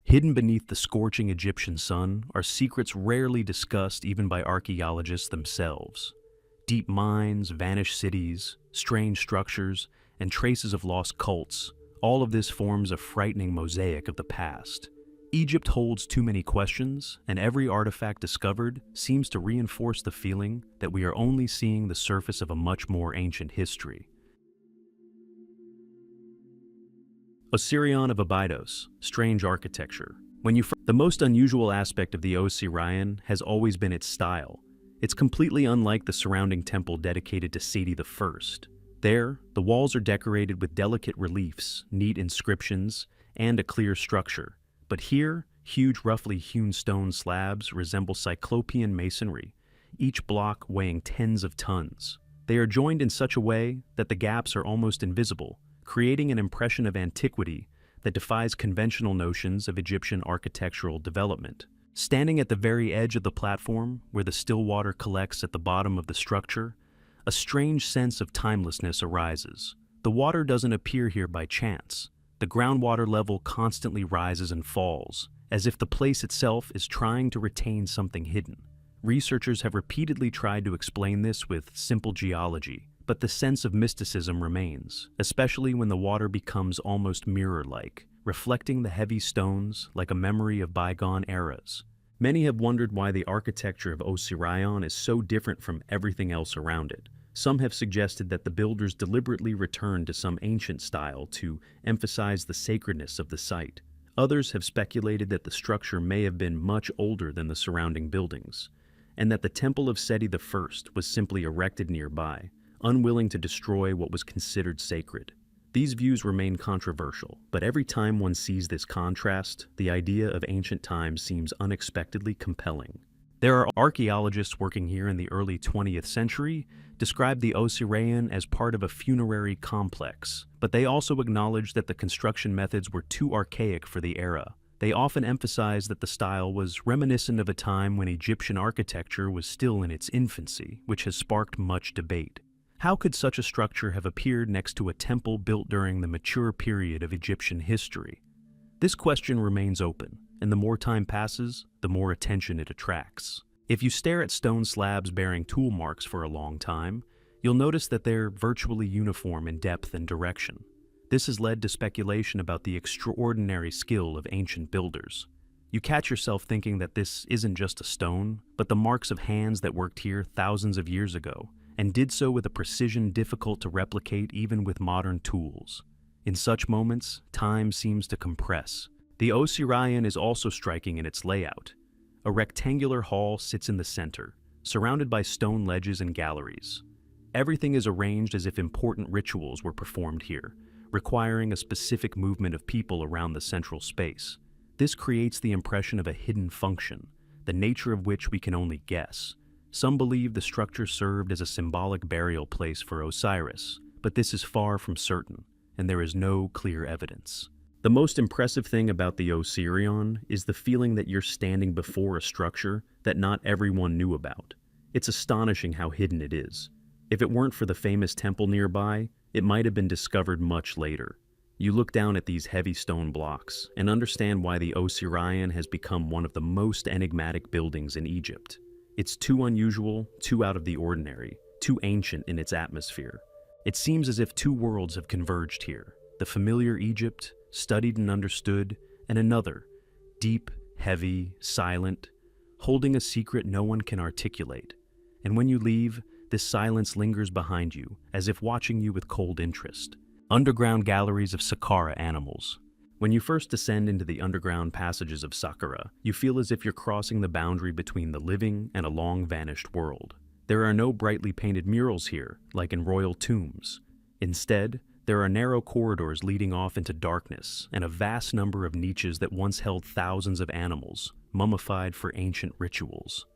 Hidden beneath the scorching Egyptian sun are secrets rarely discussed even by archaeologists themselves. Deep mines, vanished cities, strange structures, and traces of lost cults, all of this forms a frightening mosaic of the past. Egypt holds too many questions, and every artifact discovered seems to reinforce the feeling that we are only seeing the surface of a much more ancient history. Osirion of Abydos, strange architecture. The most unusual aspect of the Osirion has always been its style. It's completely unlike the surrounding temple dedicated to Seti I. There, the walls are decorated with delicate reliefs, neat inscriptions, and a clear structure. But here, huge roughly hewn stone slabs resemble cyclopean masonry, each block weighing tens of tons. They are joined in such a way that the gaps are almost invisible, creating an impression of antiquity that defies conventional notions of Egyptian architectural development. Standing at the very edge of the platform, where the still water collects at the bottom of the structure, a strange sense of timelessness arises. The water doesn't appear here by chance. The groundwater level constantly rises and falls, as if the place itself is trying to retain something hidden. Researchers have repeatedly tried to explain this with simple geology, but the sense of mysticism remains, especially when the water becomes almost mirror-like, reflecting the heavy stones like a memory of bygone eras. Many have wondered why the architecture of Osirion is so different from everything else around it. Some have suggested that the builders deliberately returned to some ancient style to emphasize the sacredness of the site. Others have speculated that the structure may have been much older than the surrounding buildings, and that the Temple of Seti I was simply erected nearby, unwilling to destroy what was considered sacred. These views remain controversial, but every time one sees this contrast, the idea of ancient times seems unexpectedly compelling. There are archaeologists working here in the early 20th century describe the Osirion as part of a funerary complex, but they also acknowledge that the construction methods were too archaic for the era. They often emphasize that the style was reminiscent of a time when Egyptian architecture was still in its infancy, which has sparked much debate. How could such a structure have appeared next to a temple built during the mature period of Egyptian history? This question remains open, and the more time passes, the more attention it attracts. If you stare at stone slabs bearing tool marks for a long time, you'll notice that they're virtually uniform in depth and direction. This has led to speculation about the extraordinary skill of ancient builders. You catch yourself thinking that this isn't just a stone, but the marks of hands that worked here thousands of years ago, and did so with a precision difficult to replicate even with modern tools. In such moments, time seems to compress. The Osirion is also striking in its layout. A rectangular hall sits in the center, surrounded by stone ledges and galleries. Everything is arranged as if important rituals were performed here, requiring a specific movement of people around the central space. This creates the impression of a hidden function, the nature of which we can only guess. Some believe the structure served as a symbolic burial place for Osiris, but this is far from certain, and there is no clear evidence. The most impressive thing about the Osirion is the feeling that you're standing before a structure that not everyone knew about. It's astonishing how hidden it is. If it weren't for the famous temple nearby, it might have been discovered much later. You look down at these heavy stone blocks and understand why the Osirion has become one of the most enigmatic buildings in Egypt. It's too unusual, too out of the ordinary, too ancient in its atmosphere. It seems as if two worlds have converged here: the familiar Egypt, studied and understood, and another, deep, heavy, silent, holding a secret no one can articulate. And when you leave, this silence lingers behind you, as if watching you with cold interest. Underground galleries of Saqqara animals. When you first descend into the underground passages of Saqqara, you feel as if you're crossing the boundary between the living and a long-vanished world. There are no brightly painted murals here, like in royal tombs. Instead, there are narrow corridors leading off into darkness and a vast number of niches that once held thousands of animals, mummified for ancient rituals.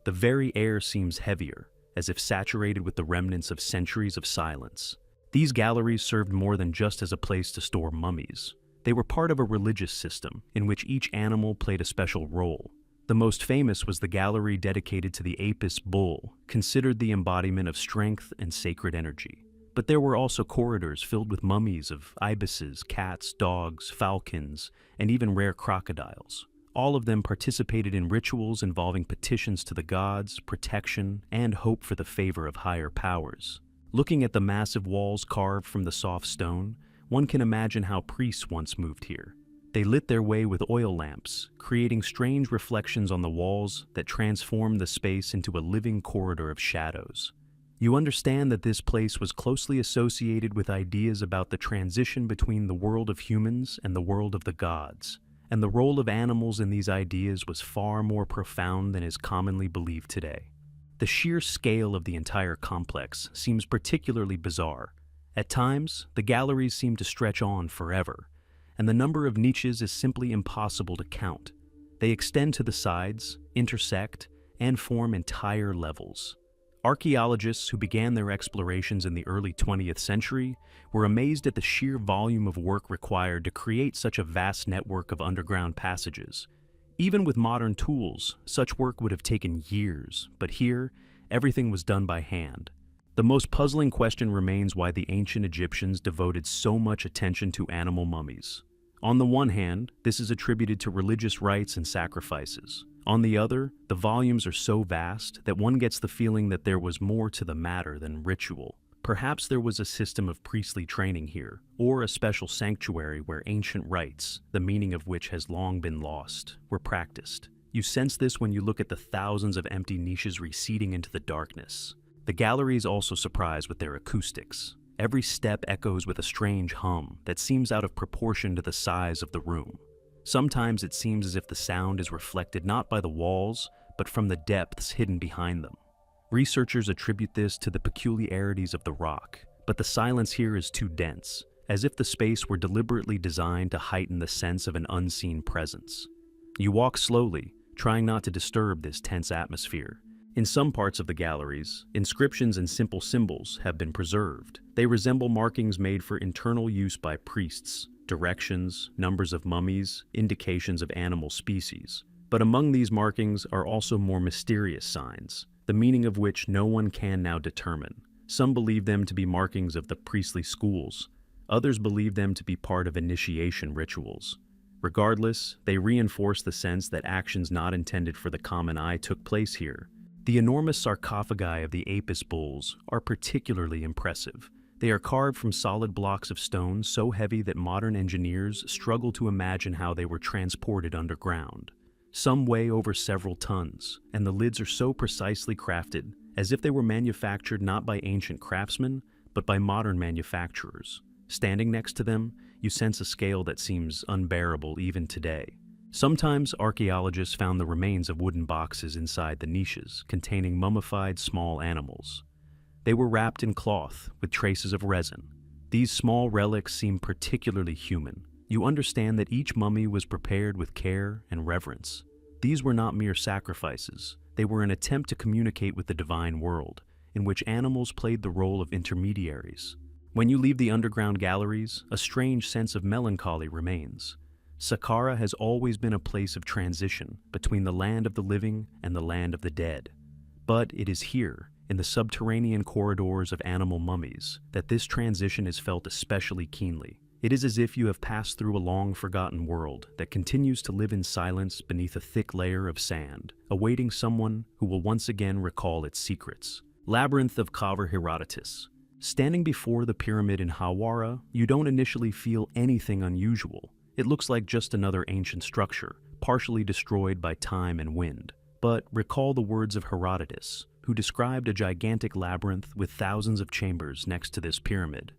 The very air seems heavier, as if saturated with the remnants of centuries of silence. These galleries served more than just as a place to store mummies. They were part of a religious system in which each animal played a special role. The most famous was the gallery dedicated to the Apis bull, considered the embodiment of strength and sacred energy. But there were also corridors filled with mummies of ibises, cats, dogs, falcons, and even rare crocodiles. All of them participated in rituals involving petitions to the gods, protection, and hope for the favor of higher powers. Looking at the massive walls carved from the soft stone, one can imagine how priests once moved here. They lit their way with oil lamps, creating strange reflections on the walls that transformed the space into a living corridor of shadows. You understand that this place was closely associated with ideas about the transition between the world of humans and the world of the gods, and the role of animals in these ideas was far more profound than is commonly believed today. The sheer scale of the entire complex seems particularly bizarre. At times, the galleries seem to stretch on forever, and the number of niches is simply impossible to count. They extend to the sides, intersect, and form entire levels. Archaeologists who began their explorations in the early 20th century were amazed at the sheer volume of work required to create such a vast network of underground passages. Even with modern tools, such work would have taken years, but here, everything was done by hand. The most puzzling question remains why the ancient Egyptians devoted so much attention to animal mummies. On the one hand, this is attributed to religious rites and sacrifices. On the other, the volumes are so vast that one gets the feeling that there was more to the matter than ritual. Perhaps there was a system of priestly training here, or a special sanctuary where ancient rites, the meaning of which has long been lost, were practiced. You sense this when you look at the thousands of empty niches receding into the darkness. The galleries also surprise with their acoustics. Every step echoes with a strange hum that seems out of proportion to the size of the room. Sometimes it seems as if the sound is reflected not by the walls, but from the depths hidden behind them. Researchers attribute this to the peculiarities of the rock, but the silence here is too dense, as if the space were deliberately designed to heighten the sense of an unseen presence. You walk slowly, trying not to disturb this tense atmosphere. In some parts of the galleries, inscriptions and simple symbols have been preserved. They resemble markings made for internal use by priests, directions, numbers of mummies, indications of animal species. But among these markings are also more mysterious signs, the meaning of which no one can now determine. Some believe them to be markings of the priestly schools. Others believe them to be part of initiation rituals. Regardless, they reinforce the sense that actions not intended for the common eye took place here. The enormous sarcophagi of the Apis bulls are particularly impressive. They are carved from solid blocks of stone so heavy that modern engineers struggle to imagine how they were transported underground. Some weigh over several tons, and the lids are so precisely crafted, as if they were manufactured not by ancient craftsmen, but by modern manufacturers. Standing next to them, you sense a scale that seems unbearable even today. Sometimes archaeologists found the remains of wooden boxes inside the niches, containing mummified small animals. They were wrapped in cloth with traces of resin. These small relics seem particularly human. You understand that each mummy was prepared with care and reverence. These were not mere sacrifices. They were an attempt to communicate with the divine world, in which animals played the role of intermediaries. When you leave the underground galleries, a strange sense of melancholy remains. Saqqara has always been a place of transition between the land of the living and the land of the dead. But it is here, in the subterranean corridors of animal mummies, that this transition is felt especially keenly. It is as if you have passed through a long-forgotten world that continues to live in silence beneath a thick layer of sand, awaiting someone who will once again recall its secrets. Labyrinth of Qabr Herodotus. Standing before the pyramid in Hawara, you don't initially feel anything unusual. It looks like just another ancient structure, partially destroyed by time and wind. But recall the words of Herodotus, who described a gigantic labyrinth with thousands of chambers next to this pyramid.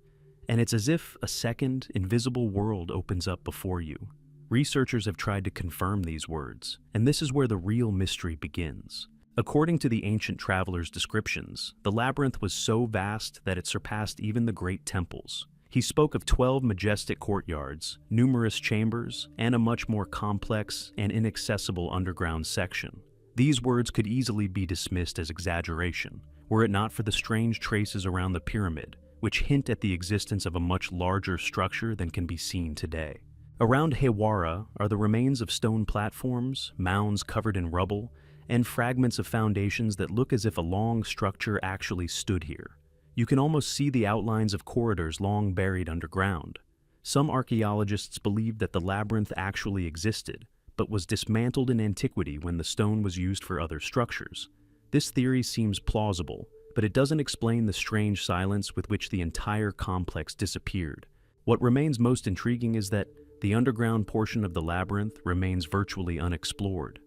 And it's as if a second, invisible world opens up before you. Researchers have tried to confirm these words, and this is where the real mystery begins. According to the ancient travelers' descriptions, the labyrinth was so vast that it surpassed even the great temples. He spoke of 12 majestic courtyards, numerous chambers, and a much more complex and inaccessible underground section. These words could easily be dismissed as exaggeration, were it not for the strange traces around the pyramid, which hint at the existence of a much larger structure than can be seen today. Around Hawara are the remains of stone platforms, mounds covered in rubble, and fragments of foundations that look as if a long structure actually stood here. You can almost see the outlines of corridors long buried underground. Some archaeologists believe that the labyrinth actually existed, but was dismantled in antiquity when the stone was used for other structures. This theory seems plausible, but it doesn't explain the strange silence with which the entire complex disappeared. What remains most intriguing is that the underground portion of the labyrinth remains virtually unexplored.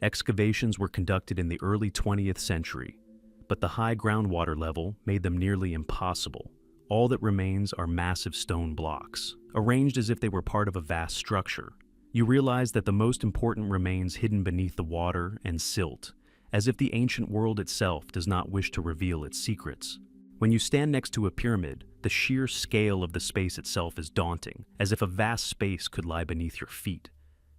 Excavations were conducted in the early 20th century, but the high groundwater level made them nearly impossible. All that remains are massive stone blocks, arranged as if they were part of a vast structure. You realize that the most important remains hidden beneath the water and silt, as if the ancient world itself does not wish to reveal its secrets. When you stand next to a pyramid, the sheer scale of the space itself is daunting, as if a vast space could lie beneath your feet.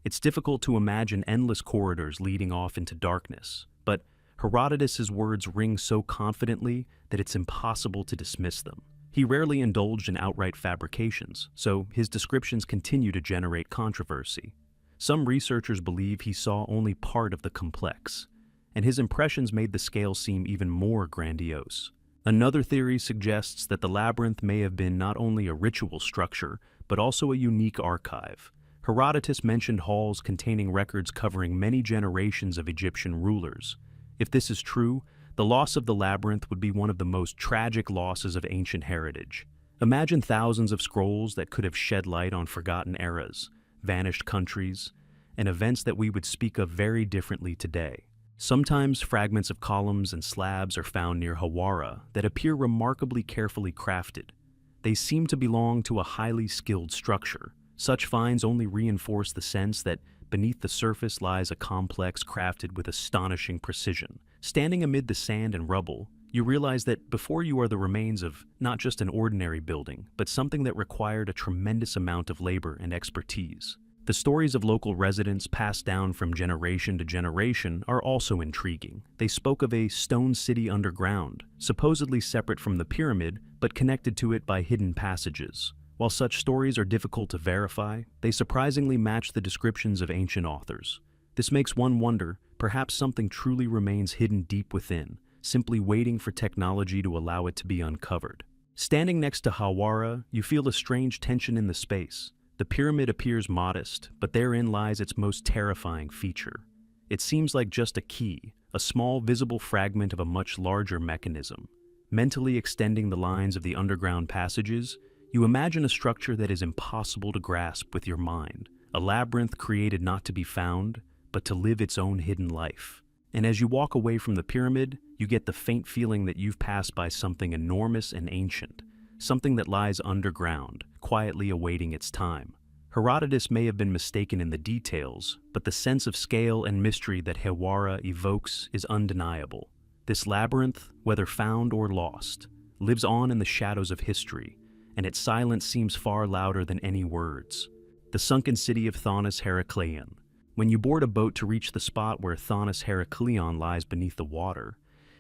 It's difficult to imagine endless corridors leading off into darkness, but Herodotus's words ring so confidently that it's impossible to dismiss them. He rarely indulged in outright fabrications, so his descriptions continue to generate controversy. Some researchers believe he saw only part of the complex, and his impressions made the scale seem even more grandiose. Another theory suggests that the labyrinth may have been not only a ritual structure, but also a unique archive. Herodotus mentioned halls containing records covering many generations of Egyptian rulers. If this is true, the loss of the labyrinth would be one of the most tragic losses of ancient heritage. Imagine thousands of scrolls that could have shed light on forgotten eras, vanished countries, and events that we would speak of very differently today. Sometimes fragments of columns and slabs are found near Hawara that appear remarkably carefully crafted. They seem to belong to a highly skilled structure. Such finds only reinforce the sense that beneath the surface lies a complex crafted with astonishing precision. Standing amid the sand and rubble, you realize that before you are the remains of not just an ordinary building, but something that required a tremendous amount of labor and expertise. The stories of local residents passed down from generation to generation are also intriguing. They spoke of a stone city underground, supposedly separate from the pyramid, but connected to it by hidden passages. While such stories are difficult to verify, they surprisingly match the descriptions of ancient authors. This makes one wonder, perhaps something truly remains hidden deep within, simply waiting for technology to allow it to be uncovered. Standing next to Hawara, you feel a strange tension in the space. The pyramid appears modest, but therein lies its most terrifying feature. It seems like just a key, a small visible fragment of a much larger mechanism. Mentally extending the lines of the underground passages, you imagine a structure that is impossible to grasp with your mind, a labyrinth created not to be found, but to live its own hidden life. And as you walk away from the pyramid, you get the faint feeling that you've passed by something enormous and ancient, something that lies underground, quietly awaiting its time. Herodotus may have been mistaken in the details, but the sense of scale and mystery that Hawara evokes is undeniable. This labyrinth, whether found or lost, lives on in the shadows of history, and its silence seems far louder than any words. The sunken city of Thonis Heracleion. When you board a boat to reach the spot where Thonis Heracleion lies beneath the water,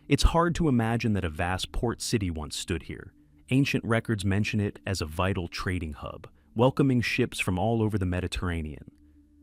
it's hard to imagine that a vast port city once stood here. Ancient records mention it as a vital trading hub, welcoming ships from all over the Mediterranean.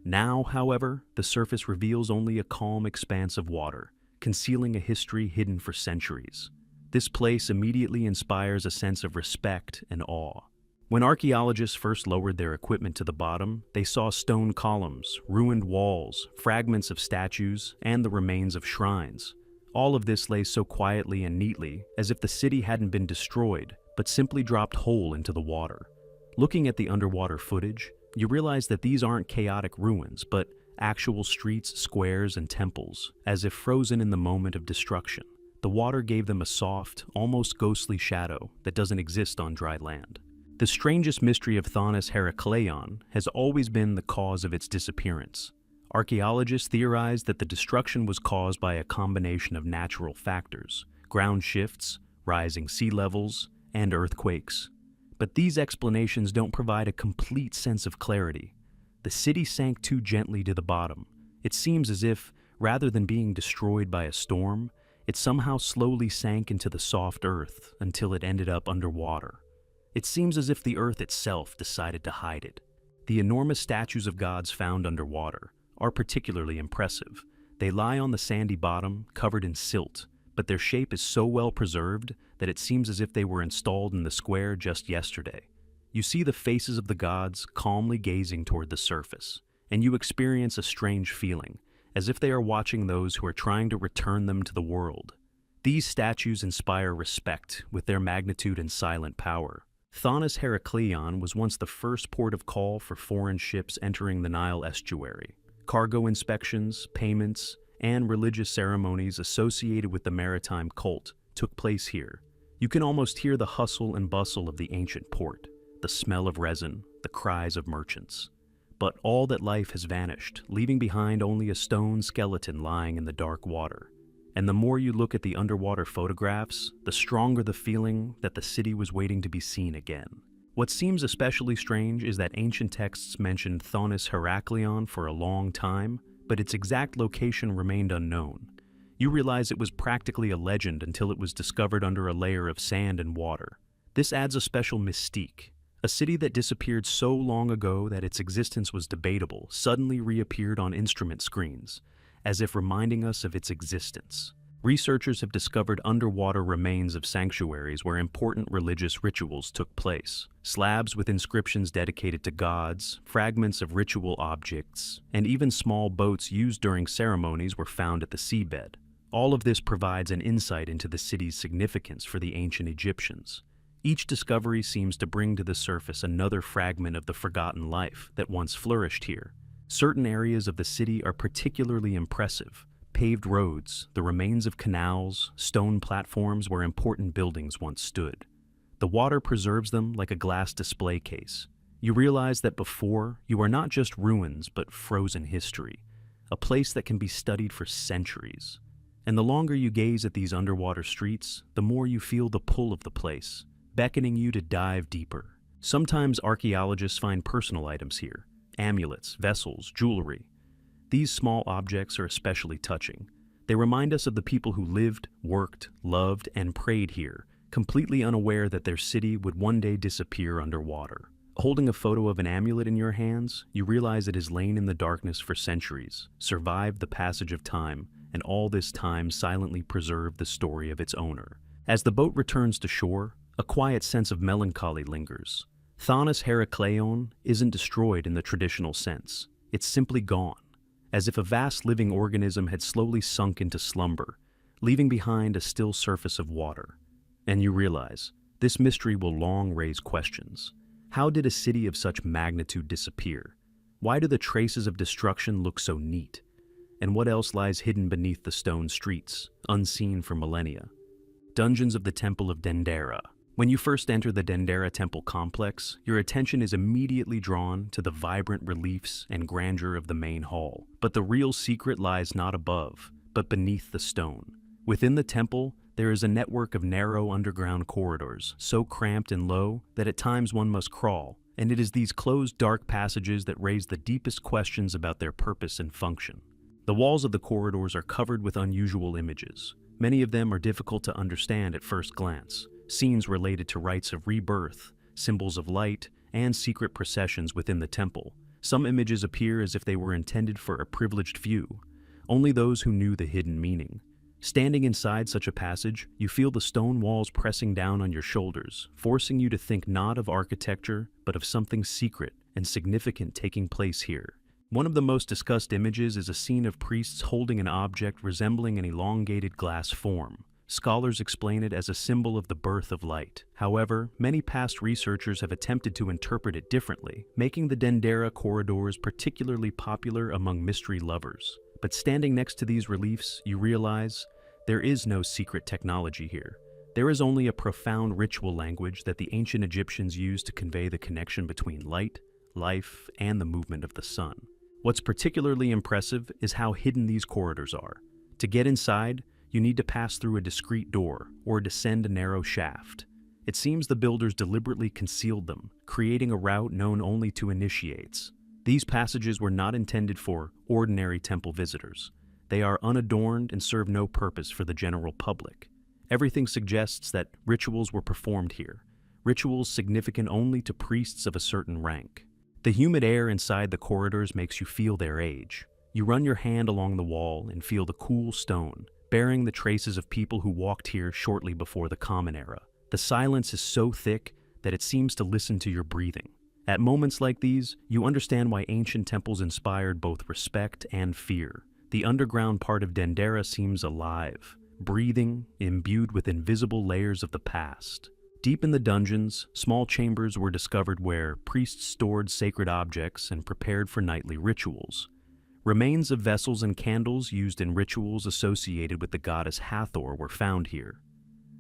Now, however, the surface reveals only a calm expanse of water, concealing a history hidden for centuries. This place immediately inspires a sense of respect and awe. When archaeologists first lowered their equipment to the bottom, they saw stone columns, ruined walls, fragments of statues, and the remains of shrines. All of this lay so quietly and neatly, as if the city hadn't been destroyed, but simply dropped whole into the water. Looking at the underwater footage, you realize that these aren't chaotic ruins, but actual streets, squares, and temples, as if frozen in the moment of destruction. The water gave them a soft, almost ghostly shadow that doesn't exist on dry land. The strangest mystery of Thonis Heracleion has always been the cause of its disappearance. Archaeologists theorize that the destruction was caused by a combination of natural factors: ground shifts, rising sea levels, and earthquakes. But these explanations don't provide a complete sense of clarity. The city sank too gently to the bottom. It seems as if, rather than being destroyed by a storm, it somehow slowly sank into the soft earth until it ended up underwater. It seems as if the earth itself decided to hide it. The enormous statues of gods found underwater are particularly impressive. They lie on the sandy bottom, covered in silt, but their shape is so well preserved that it seems as if they were installed in the square just yesterday. You see the faces of the gods calmly gazing toward the surface, and you experience a strange feeling, as if they are watching those who are trying to return them to the world. These statues inspire respect with their magnitude and silent power. Thonis Herakleion was once the first port of call for foreign ships entering the Nile estuary. Cargo inspections, payments, and religious ceremonies associated with the maritime cult took place here. You can almost hear the hustle and bustle of the ancient port, the smell of resin, the cries of merchants. But all that life has vanished, leaving behind only a stone skeleton lying in the dark water. And the more you look at the underwater photographs, the stronger the feeling that the city was waiting to be seen again. What seems especially strange is that ancient texts mentioned Thonis Herakleion for a long time, but its exact location remained unknown. You realize it was practically a legend until it was discovered under a layer of sand and water. This adds a special mystique. A city that disappeared so long ago that its existence was debatable suddenly reappeared on instrument screens, as if reminding us of its existence. Researchers have discovered underwater remains of sanctuaries where important religious rituals took place. Slabs with inscriptions dedicated to gods, fragments of ritual objects, and even small boats used during ceremonies were found at the seabed. All of this provides an insight into the city's significance for the ancient Egyptians. Each discovery seems to bring to the surface another fragment of the forgotten life that once flourished here. Certain areas of the city are particularly impressive. Paved roads, the remains of canals, stone platforms where important buildings once stood. The water preserves them like a glass display case. You realize that before, you are not just ruins but frozen history, a place that can be studied for centuries. And the longer you gaze at these underwater streets, the more you feel the pull of the place, beckoning you to dive deeper. Sometimes archaeologists find personal items here. Amulets, vessels, jewelry. These small objects are especially touching. They remind us of the people who lived, worked, loved, and prayed here, completely unaware that their city would one day disappear underwater. Holding a photo of an amulet in your hands, you realize it has lain in the darkness for centuries, survived the passage of time, and all this time silently preserved the story of its owner. As the boat returns to shore, a quiet sense of melancholy lingers. Thonis Herakleion isn't destroyed in the traditional sense. It's simply gone, as if a vast living organism had slowly sunk into slumber, leaving behind a still surface of water. And you realize, this mystery will long raise questions. How did a city of such magnitude disappear? Why do the traces of destruction look so neat? And what else lies hidden beneath the stone streets, unseen for millennia? Dungeons of the Temple of Dendera. When you first enter the Dendera Temple complex, your attention is immediately drawn to the vibrant reliefs and grandeur of the main hall. But the real secret lies not above, but beneath the stone. Within the temple, there is a network of narrow underground corridors, so cramped and low that at times one must crawl, and it is these closed, dark passages that raise the deepest questions about their purpose and function. The walls of the corridors are covered with unusual images. Many of them are difficult to understand at first glance. Scenes related to rites of rebirth, symbols of light, and secret processions within the temple. Some images appear as if they were intended for a privileged few, only those who knew the hidden meaning. Standing inside such a passage, you feel the stone walls pressing down on your shoulders, forcing you to think not of architecture, but of something secret and significant taking place here. One of the most discussed images is a scene of priests holding an object resembling an elongated glass form. Scholars explain it as a symbol of the birth of light. However, many past researchers have attempted to interpret it differently, making the Dendera corridors particularly popular among mystery lovers. But standing next to these reliefs, you realize there is no secret technology here. There is only a profound ritual language that the ancient Egyptians used to convey the connection between light, life, and the movement of the sun. What's particularly impressive is how hidden these corridors are. To get inside, you need to pass through a discreet door or descend a narrow shaft. It seems the builders deliberately concealed them, creating a route known only to initiates. These passages were not intended for ordinary temple visitors. They are unadorned and serve no purpose for the general public. Everything suggests that rituals were performed here, rituals significant only to priests of a certain rank. The humid air inside the corridors makes you feel their age. You run your hand along the wall and feel the cool stone, bearing the traces of people who walked here shortly before the Common Era. The silence is so thick that it seems to listen to your breathing. At moments like these, you understand why ancient temples inspired both respect and fear. The underground part of Dendera seems alive, breathing, imbued with invisible layers of the past. Deep in the dungeons, small chambers were discovered where priests stored sacred objects and prepared for nightly rituals. Remains of vessels and candles used in rituals associated with the goddess Hathor were found here.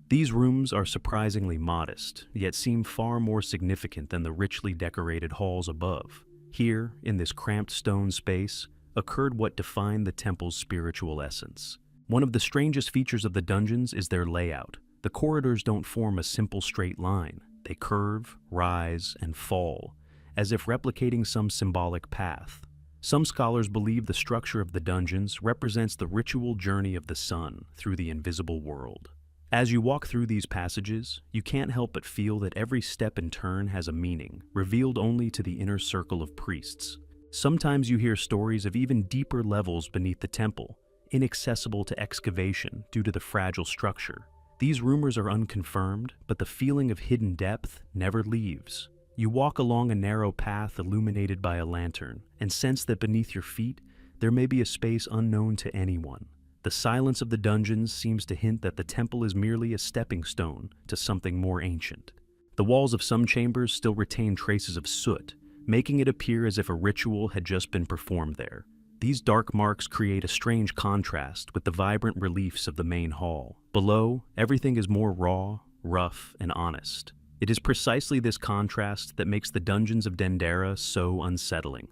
These rooms are surprisingly modest, yet seem far more significant than the richly decorated halls above. Here, in this cramped stone space, occurred what defined the temple's spiritual essence. One of the strangest features of the dungeons is their layout. The corridors don't form a simple straight line. They curve, rise, and fall, as if replicating some symbolic path. Some scholars believe the structure of the dungeons represents the ritual journey of the sun through the invisible world. As you walk through these passages, you can't help but feel that every step and turn has a meaning, revealed only to the inner circle of priests. Sometimes you hear stories of even deeper levels beneath the temple, inaccessible to excavation due to the fragile structure. These rumors are unconfirmed, but the feeling of hidden depth never leaves. You walk along a narrow path illuminated by a lantern, and sense that beneath your feet, there may be a space unknown to anyone. The silence of the dungeons seems to hint that the temple is merely a stepping stone to something more ancient. The walls of some chambers still retain traces of soot, making it appear as if a ritual had just been performed there. These dark marks create a strange contrast with the vibrant reliefs of the main hall. Below, everything is more raw, rough, and honest. It is precisely this contrast that makes the dungeons of Dendera so unsettling.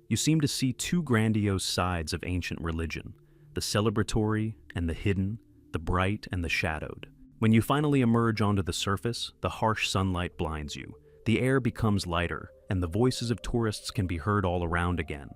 You seem to see two grandiose sides of ancient religion: the celebratory and the hidden, the bright and the shadowed. When you finally emerge onto the surface, the harsh sunlight blinds you. The air becomes lighter, and the voices of tourists can be heard all around again.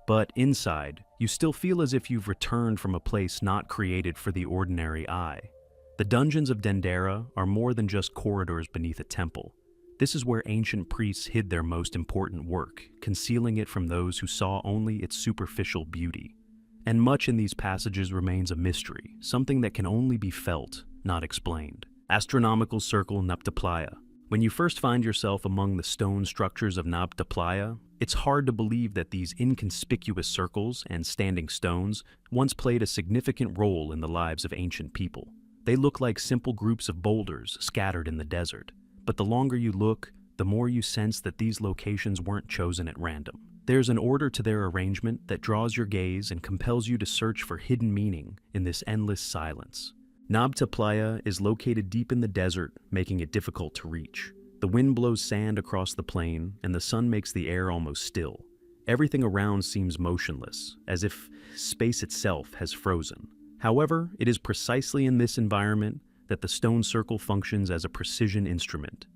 But inside, you still feel as if you've returned from a place not created for the ordinary eye. The dungeons of Dendera are more than just corridors beneath a temple. This is where ancient priests hid their most important work, concealing it from those who saw only its superficial beauty. And much in these passages remains a mystery, something that can only be felt, not explained. Astronomical Circle Nabta Playa. When you first find yourself among the stone structures of Nabta Playa, it's hard to believe that these inconspicuous circles and standing stones once played a significant role in the lives of ancient people. They look like simple groups of boulders scattered in the desert. But the longer you look, the more you sense that these locations weren't chosen at random. There's an order to their arrangement that draws your gaze and compels you to search for hidden meaning in this endless silence. Nabta Playa is located deep in the desert, making it difficult to reach. The wind blows sand across the plain, and the sun makes the air almost still. Everything around seems motionless, as if space itself has frozen. However, it is precisely in this environment that the stone circle functions as a precision instrument.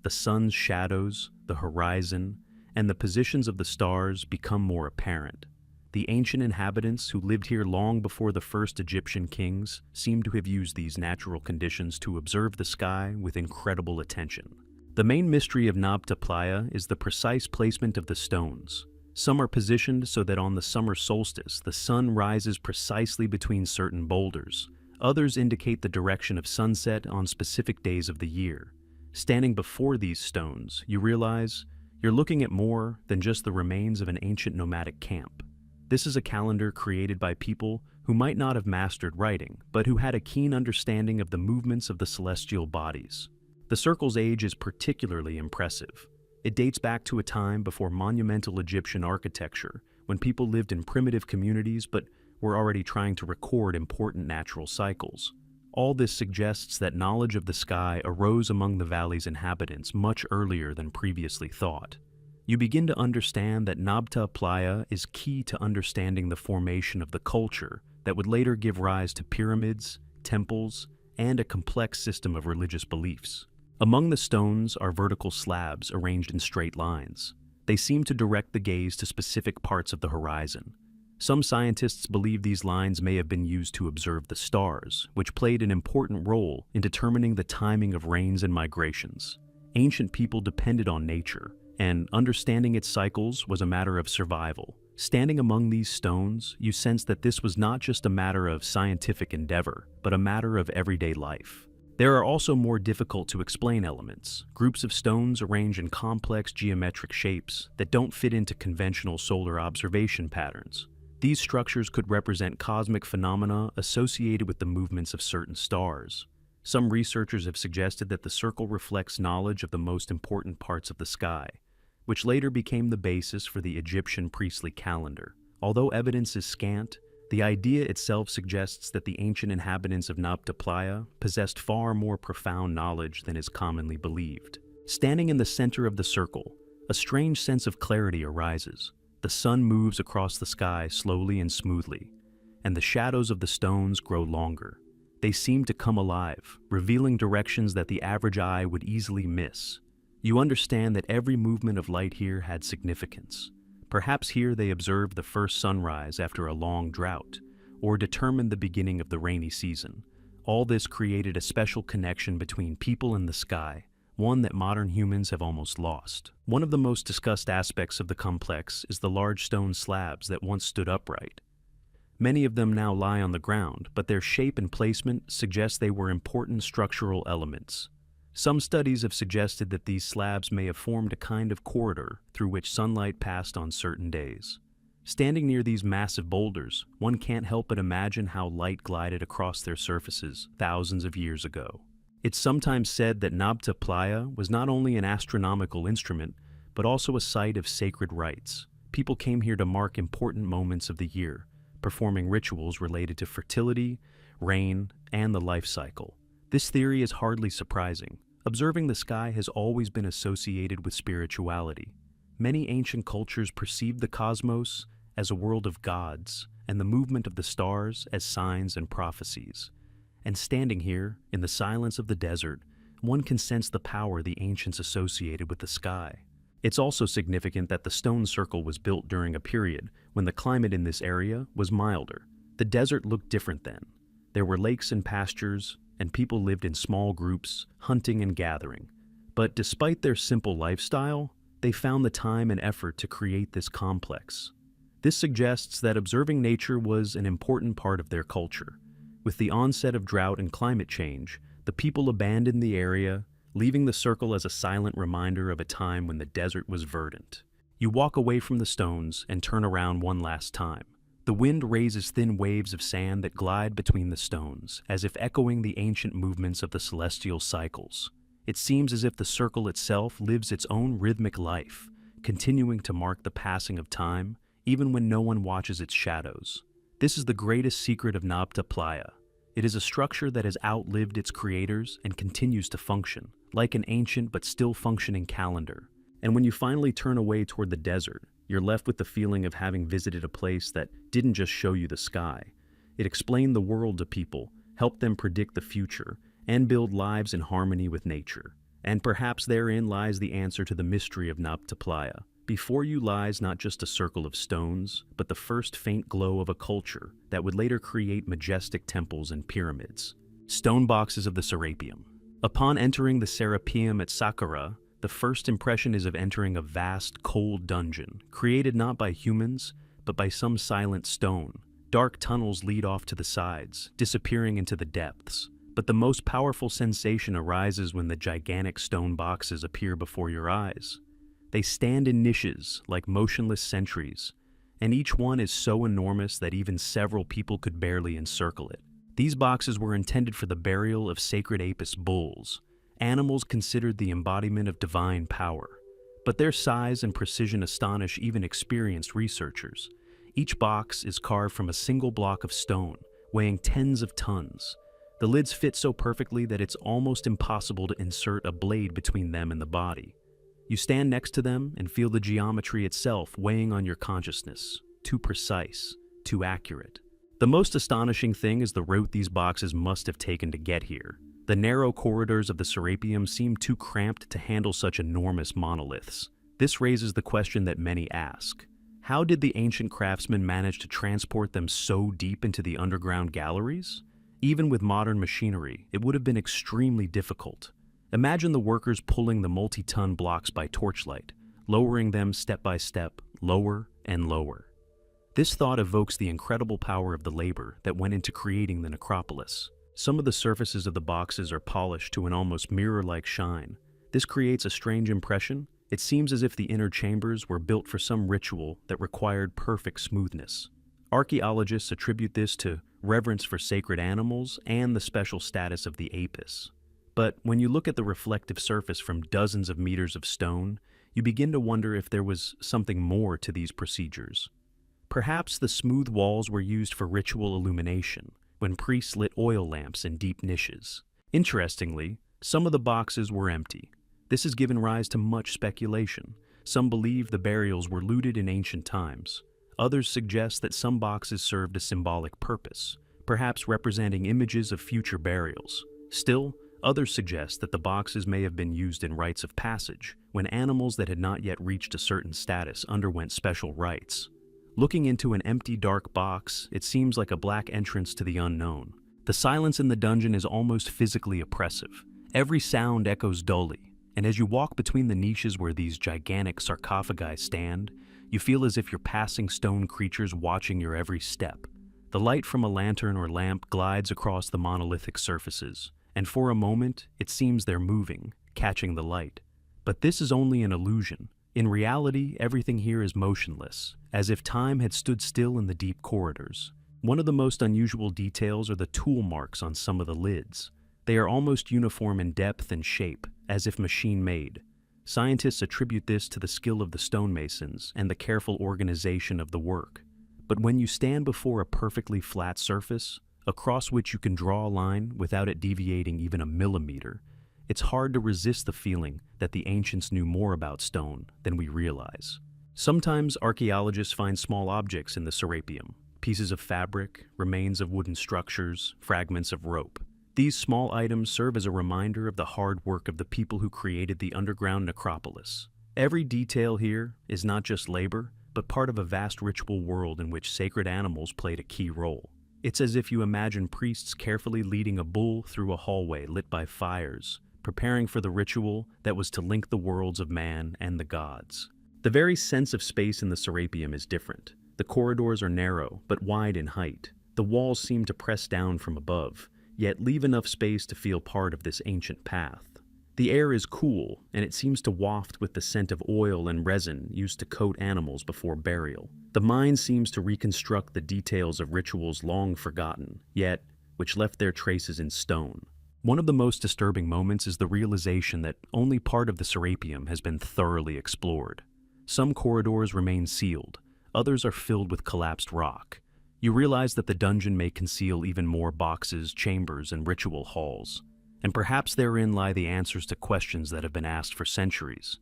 The sun's shadows, the horizon, and the positions of the stars become more apparent. The ancient inhabitants who lived here long before the first Egyptian kings seem to have used these natural conditions to observe the sky with incredible attention. The main mystery of Nabta Playa is the precise placement of the stones. Some are positioned so that on the summer solstice, the sun rises precisely between certain boulders. Others indicate the direction of sunset on specific days of the year. Standing before these stones, you realize you're looking at more than just the remains of an ancient nomadic camp. This is a calendar created by people who might not have mastered writing, but who had a keen understanding of the movements of the celestial bodies. The circle's age is particularly impressive. It dates back to a time before monumental Egyptian architecture, when people lived in primitive communities but were already trying to record important natural cycles. All this suggests that knowledge of the sky arose among the valley's inhabitants much earlier than previously thought. You begin to understand that Nabta Playa is key to understanding the formation of the culture that would later give rise to pyramids, temples, and a complex system of religious beliefs. Among the stones are vertical slabs arranged in straight lines. They seem to direct the gaze to specific parts of the horizon. Some scientists believe these lines may have been used to observe the stars, which played an important role in determining the timing of rains and migrations. Ancient people depended on nature, and understanding its cycles was a matter of survival. Standing among these stones, you sense that this was not just a matter of scientific endeavor, but a matter of everyday life. There are also more difficult to explain elements, groups of stones arranged in complex geometric shapes that don't fit into conventional solar observation patterns. These structures could represent cosmic phenomena associated with the movements of certain stars. Some researchers have suggested that the circle reflects knowledge of the most important parts of the sky, which later became the basis for the Egyptian priestly calendar. Although evidence is scant, the idea itself suggests that the ancient inhabitants of Nabta Playa possessed far more profound knowledge than is commonly believed. Standing in the center of the circle, a strange sense of clarity arises. The sun moves across the sky slowly and smoothly, and the shadows of the stones grow longer. They seem to come alive, revealing directions that the average eye would easily miss. You understand that every movement of light here had significance. Perhaps here they observed the first sunrise after a long drought, or determined the beginning of the rainy season. All this created a special connection between people and the sky, one that modern humans have almost lost. One of the most discussed aspects of the complex is the large stone slabs that once stood upright. Many of them now lie on the ground, but their shape and placement suggest they were important structural elements. Some studies have suggested that these slabs may have formed a kind of corridor through which sunlight passed on certain days. Standing near these massive boulders, one can't help but imagine how light glided across their surfaces thousands of years ago. It's sometimes said that Nabta Playa was not only an astronomical instrument, but also a site of sacred rites. People came here to mark important moments of the year, performing rituals related to fertility, rain, and the life cycle. This theory is hardly surprising. Observing the sky has always been associated with spirituality. Many ancient cultures perceived the cosmos as a world of gods and the movement of the stars as signs and prophecies. And standing here, in the silence of the desert, one can sense the power the ancients associated with the sky. It's also significant that the stone circle was built during a period when the climate in this area was milder. The desert looked different then. There were lakes and pastures, and people lived in small groups, hunting and gathering. But despite their simple lifestyle, they found the time and effort to create this complex. This suggests that observing nature was an important part of their culture. With the onset of drought and climate change, the people abandoned the area, leaving the circle as a silent reminder of a time when the desert was verdant. You walk away from the stones and turn around one last time. The wind raises thin waves of sand that glide between the stones, as if echoing the ancient movements of the celestial cycles. It seems as if the circle itself lives its own rhythmic life, continuing to mark the passing of time, even when no one watches its shadows. This is the greatest secret of Nabta Playa. It is a structure that has outlived its creators and continues to function, like an ancient but still functioning calendar. And when you finally turn away toward the desert, you're left with the feeling of having visited a place that didn't just show you the sky. It explained the world to people, helped them predict the future, and build lives in harmony with nature. And perhaps therein lies the answer to the mystery of Nabta Playa. Before you lies not just a circle of stones, but the first faint glow of a culture that would later create majestic temples and pyramids. Stone boxes of the Serapeum. Upon entering the Serapeum at Saqqara, the first impression is of entering a vast, cold dungeon, created not by humans, but by some silent stone. Dark tunnels lead off to the sides, disappearing into the depths. But the most powerful sensation arises when the gigantic stone boxes appear before your eyes. They stand in niches, like motionless sentries, and each one is so enormous that even several people could barely encircle it. These boxes were intended for the burial of sacred Apis bulls, animals considered the embodiment of divine power. But their size and precision astonish even experienced researchers. Each box is carved from a single block of stone, weighing tens of tons. The lids fit so perfectly that it's almost impossible to insert a blade between them and the body. You stand next to them and feel the geometry itself weighing on your consciousness. Too precise, too accurate. The most astonishing thing is the route these boxes must have taken to get here. The narrow corridors of the Serapeum seem too cramped to handle such enormous monoliths. This raises the question that many ask. How did the ancient craftsmen manage to transport them so deep into the underground galleries? Even with modern machinery, it would have been extremely difficult. Imagine the workers pulling the multi-ton blocks by torchlight, lowering them step by step, lower and lower. This thought evokes the incredible power of the labor that went into creating the necropolis. Some of the surfaces of the boxes are polished to an almost mirror-like shine. This creates a strange impression. It seems as if the inner chambers were built for some ritual that required perfect smoothness. Archaeologists attribute this to reverence for sacred animals and the special status of the apis. But when you look at the reflective surface from dozens of meters of stone, you begin to wonder if there was something more to these procedures. Perhaps the smooth walls were used for ritual illumination, when priests lit oil lamps in deep niches. Interestingly, some of the boxes were empty. This has given rise to much speculation. Some believe the burials were looted in ancient times. Others suggest that some boxes served a symbolic purpose, perhaps representing images of future burials. Still, others suggest that the boxes may have been used in rites of passage, when animals that had not yet reached a certain status underwent special rites. Looking into an empty, dark box, it seems like a black entrance to the unknown. The silence in the dungeon is almost physically oppressive. Every sound echoes dully, and as you walk between the niches where these gigantic sarcophagi stand, you feel as if you're passing stone creatures watching your every step. The light from a lantern or lamp glides across the monolithic surfaces, and for a moment, it seems they're moving, catching the light. But this is only an illusion. In reality, everything here is motionless, as if time had stood still in the deep corridors. One of the most unusual details are the tool marks on some of the lids. They are almost uniform in depth and shape, as if machine-made. Scientists attribute this to the skill of the stonemasons and the careful organization of the work. But when you stand before a perfectly flat surface, across which you can draw a line without it deviating even a millimeter, it's hard to resist the feeling that the ancients knew more about stone than we realize. Sometimes archaeologists find small objects in the Serapeum, pieces of fabric, remains of wooden structures, fragments of rope. These small items serve as a reminder of the hard work of the people who created the underground necropolis. Every detail here is not just labor, but part of a vast ritual world in which sacred animals played a key role. It's as if you imagine priests carefully leading a bull through a hallway lit by fires, preparing for the ritual that was to link the worlds of man and the gods. The very sense of space in the Serapeum is different. The corridors are narrow, but wide in height. The walls seem to press down from above, yet leave enough space to feel part of this ancient path. The air is cool, and it seems to waft with the scent of oil and resin used to coat animals before burial. The mind seems to reconstruct the details of rituals long forgotten, yet which left their traces in stone. One of the most disturbing moments is the realization that only part of the Serapeum has been thoroughly explored. Some corridors remain sealed, others are filled with collapsed rock. You realize that the dungeon may conceal even more boxes, chambers, and ritual halls. And perhaps therein lie the answers to questions that have been asked for centuries.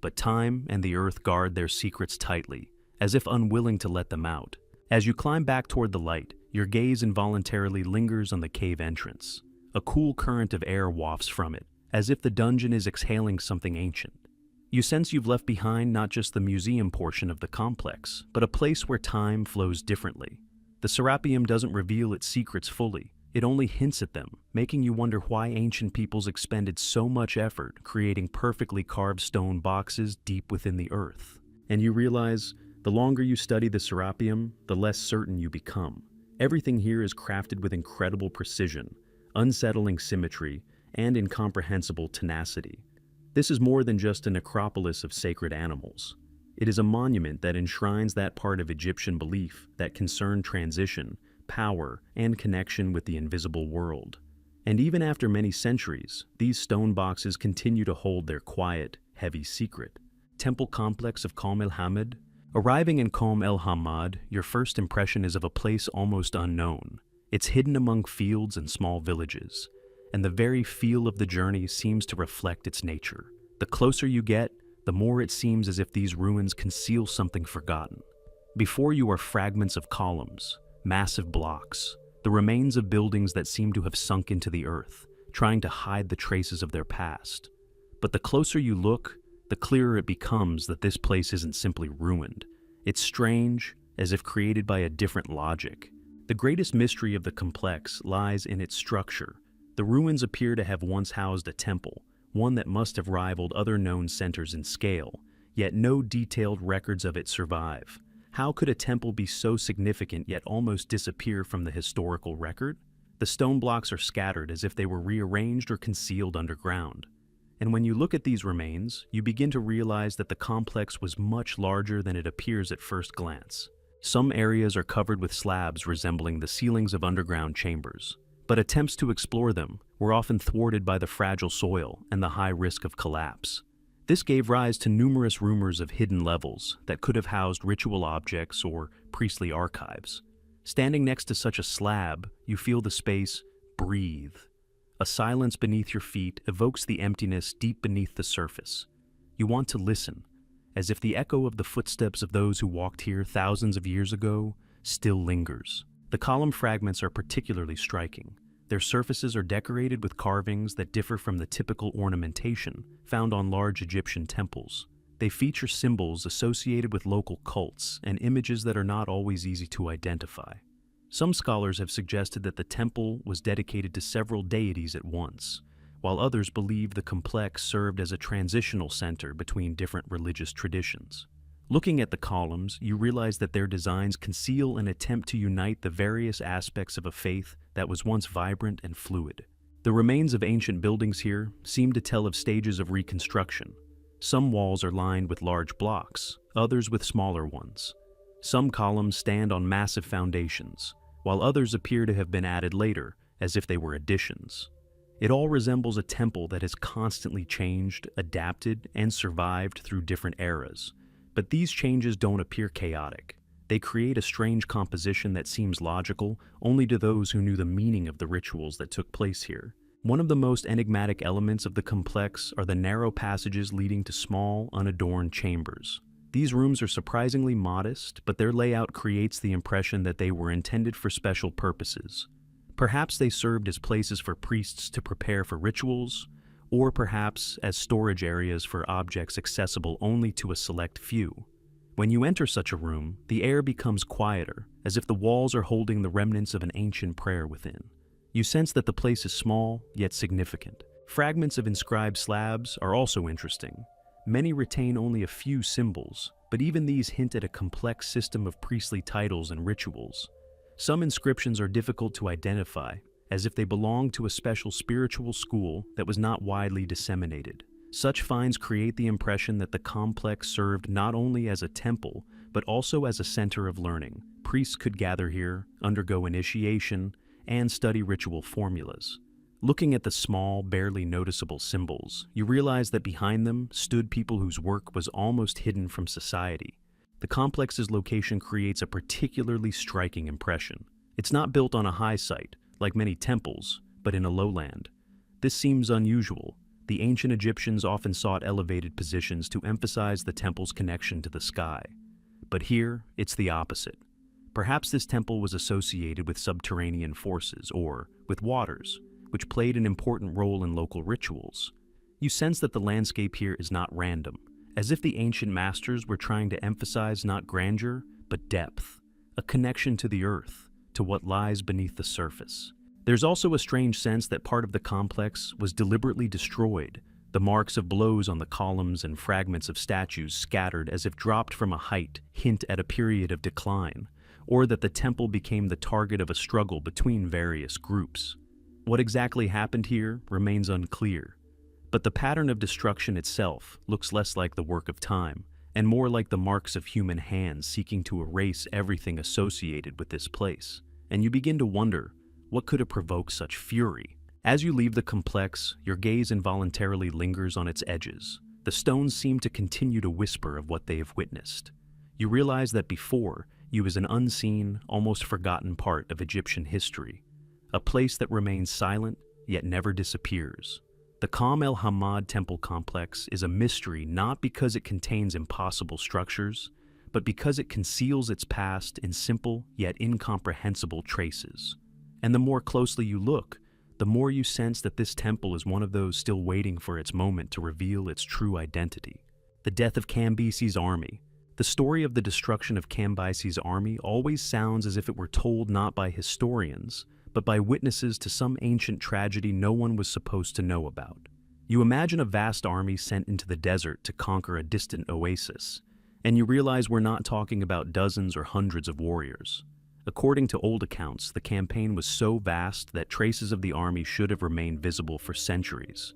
But time and the earth guard their secrets tightly, as if unwilling to let them out. As you climb back toward the light, your gaze involuntarily lingers on the cave entrance. A cool current of air wafts from it, as if the dungeon is exhaling something ancient. You sense you've left behind not just the museum portion of the complex, but a place where time flows differently. The Serapeum doesn't reveal its secrets fully. It only hints at them, making you wonder why ancient peoples expended so much effort creating perfectly carved stone boxes deep within the earth. And you realize, the longer you study the Serapeum, the less certain you become. Everything here is crafted with incredible precision, unsettling symmetry, and incomprehensible tenacity. This is more than just a necropolis of sacred animals. It is a monument that enshrines that part of Egyptian belief that concerned transition, power, and connection with the invisible world. And even after many centuries, these stone boxes continue to hold their quiet, heavy secret. Temple complex of Qalm el-Hammad. Arriving in Qalm el-Hammad, your first impression is of a place almost unknown. It's hidden among fields and small villages, and the very feel of the journey seems to reflect its nature. The closer you get, the more it seems as if these ruins conceal something forgotten. Before you are fragments of columns, massive blocks, the remains of buildings that seem to have sunk into the earth, trying to hide the traces of their past. But the closer you look, the clearer it becomes that this place isn't simply ruined. It's strange, as if created by a different logic. The greatest mystery of the complex lies in its structure. The ruins appear to have once housed a temple, one that must have rivaled other known centers in scale, yet no detailed records of it survive. How could a temple be so significant yet almost disappear from the historical record? The stone blocks are scattered as if they were rearranged or concealed underground. And when you look at these remains, you begin to realize that the complex was much larger than it appears at first glance. Some areas are covered with slabs resembling the ceilings of underground chambers, but attempts to explore them were often thwarted by the fragile soil and the high risk of collapse. This gave rise to numerous rumors of hidden levels that could have housed ritual objects or priestly archives. Standing next to such a slab, you feel the space breathe. A silence beneath your feet evokes the emptiness deep beneath the surface. You want to listen, as if the echo of the footsteps of those who walked here thousands of years ago still lingers. The column fragments are particularly striking. Their surfaces are decorated with carvings that differ from the typical ornamentation found on large Egyptian temples. They feature symbols associated with local cults and images that are not always easy to identify. Some scholars have suggested that the temple was dedicated to several deities at once, while others believe the complex served as a transitional center between different religious traditions. Looking at the columns, you realize that their designs conceal an attempt to unite the various aspects of a faith that was once vibrant and fluid. The remains of ancient buildings here seem to tell of stages of reconstruction. Some walls are lined with large blocks, others with smaller ones. Some columns stand on massive foundations, while others appear to have been added later, as if they were additions. It all resembles a temple that has constantly changed, adapted, and survived through different eras. But these changes don't appear chaotic. They create a strange composition that seems logical only to those who knew the meaning of the rituals that took place here. One of the most enigmatic elements of the complex are the narrow passages leading to small, unadorned chambers. These rooms are surprisingly modest, but their layout creates the impression that they were intended for special purposes. Perhaps they served as places for priests to prepare for rituals, or perhaps as storage areas for objects accessible only to a select few. When you enter such a room, the air becomes quieter, as if the walls are holding the remnants of an ancient prayer within. You sense that the place is small, yet significant. Fragments of inscribed slabs are also interesting. Many retain only a few symbols, but even these hint at a complex system of priestly titles and rituals. Some inscriptions are difficult to identify, as if they belonged to a special spiritual school that was not widely disseminated. Such finds create the impression that the complex served not only as a temple, but also as a center of learning. Priests could gather here, undergo initiation, and study ritual formulas. Looking at the small, barely noticeable symbols, you realize that behind them stood people whose work was almost hidden from society. The complex's location creates a particularly striking impression. It's not built on a high site, like many temples, but in a lowland. This seems unusual. The ancient Egyptians often sought elevated positions to emphasize the temple's connection to the sky. But here, it's the opposite. Perhaps this temple was associated with subterranean forces or with waters, which played an important role in local rituals. You sense that the landscape here is not random, as if the ancient masters were trying to emphasize not grandeur, but depth, a connection to the earth, to what lies beneath the surface. There's also a strange sense that part of the complex was deliberately destroyed, the marks of blows on the columns and fragments of statues scattered as if dropped from a height hint at a period of decline, or that the temple became the target of a struggle between various groups. What exactly happened here remains unclear, but the pattern of destruction itself looks less like the work of time and more like the marks of human hands seeking to erase everything associated with this place. And you begin to wonder, what could have provoked such fury? As you leave the complex, your gaze involuntarily lingers on its edges. The stones seem to continue to whisper of what they have witnessed. You realize that before, you was an unseen, almost forgotten part of Egyptian history, a place that remains silent yet never disappears. The Qam el-Hammad temple complex is a mystery not because it contains impossible structures, but because it conceals its past in simple yet incomprehensible traces. And the more closely you look, the more you sense that this temple is one of those still waiting for its moment to reveal its true identity. The death of Cambisi's army. The story of the destruction of Cambisi's army always sounds as if it were told not by historians, but by witnesses to some ancient tragedy no one was supposed to know about. You imagine a vast army sent into the desert to conquer a distant oasis, And you realize we're not talking about dozens or hundreds of warriors. According to old accounts, the campaign was so vast that traces of the army should have remained visible for centuries.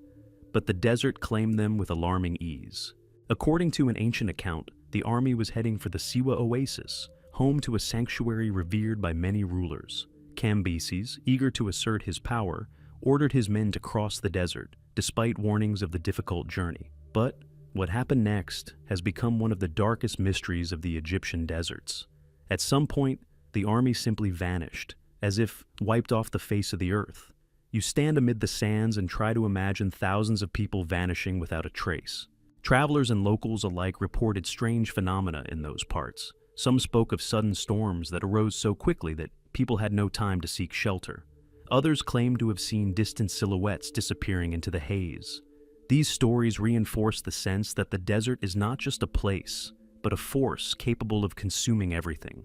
But the desert claimed them with alarming ease. According to an ancient account, the army was heading for the Siwa Oasis, home to a sanctuary revered by many rulers. Cambyses, eager to assert his power, ordered his men to cross the desert, despite warnings of the difficult journey. But what happened next has become one of the darkest mysteries of the Egyptian deserts. At some point, the army simply vanished, as if wiped off the face of the earth. You stand amid the sands and try to imagine thousands of people vanishing without a trace. Travelers and locals alike reported strange phenomena in those parts. Some spoke of sudden storms that arose so quickly that people had no time to seek shelter. Others claimed to have seen distant silhouettes disappearing into the haze. These stories reinforce the sense that the desert is not just a place, but a force capable of consuming everything.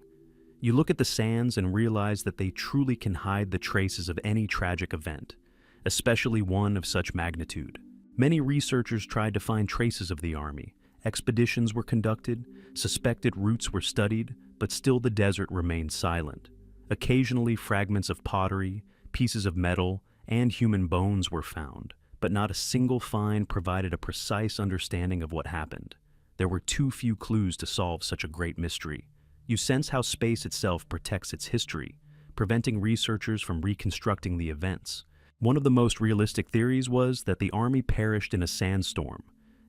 You look at the sands and realize that they truly can hide the traces of any tragic event, especially one of such magnitude. Many researchers tried to find traces of the army. Expeditions were conducted, suspected routes were studied, but still the desert remained silent. Occasionally, fragments of pottery, pieces of metal, and human bones were found, but not a single find provided a precise understanding of what happened. There were too few clues to solve such a great mystery. You sense how space itself protects its history, preventing researchers from reconstructing the events. One of the most realistic theories was that the army perished in a sandstorm.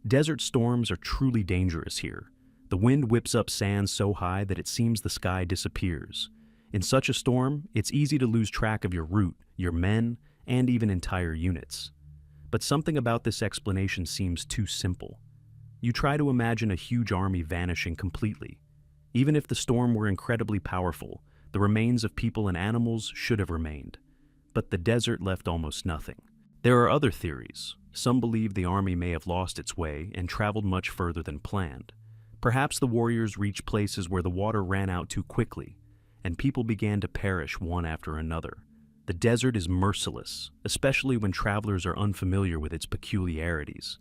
Desert storms are truly dangerous here. The wind whips up sand so high that it seems the sky disappears. In such a storm, it's easy to lose track of your route, your men, and even entire units. But something about this explanation seems too simple. You try to imagine a huge army vanishing completely. Even if the storm were incredibly powerful, the remains of people and animals should have remained. But the desert left almost nothing. There are other theories. Some believe the army may have lost its way and traveled much further than planned. Perhaps the warriors reached places where the water ran out too quickly, and people began to perish one after another. The desert is merciless, especially when travelers are unfamiliar with its peculiarities.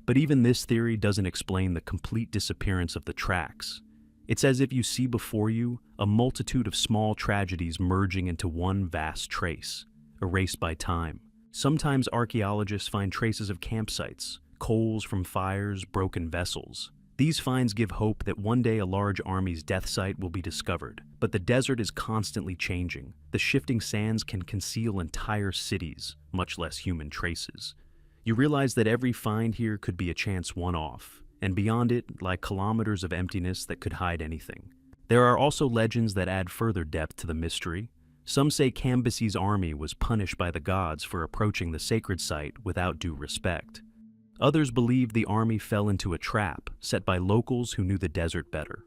But even this theory doesn't explain the complete disappearance of the tracks. It's as if you see before you a multitude of small tragedies merging into one vast trace, erased by time. Sometimes archaeologists find traces of campsites, coals from fires, broken vessels. These finds give hope that one day a large army's death site will be discovered. But the desert is constantly changing. The shifting sands can conceal entire cities, much less human traces. You realize that every find here could be a chance one-off, and beyond it lie kilometers of emptiness that could hide anything. There are also legends that add further depth to the mystery. Some say Cambyses' army was punished by the gods for approaching the sacred site without due respect. Others believe the army fell into a trap set by locals who knew the desert better.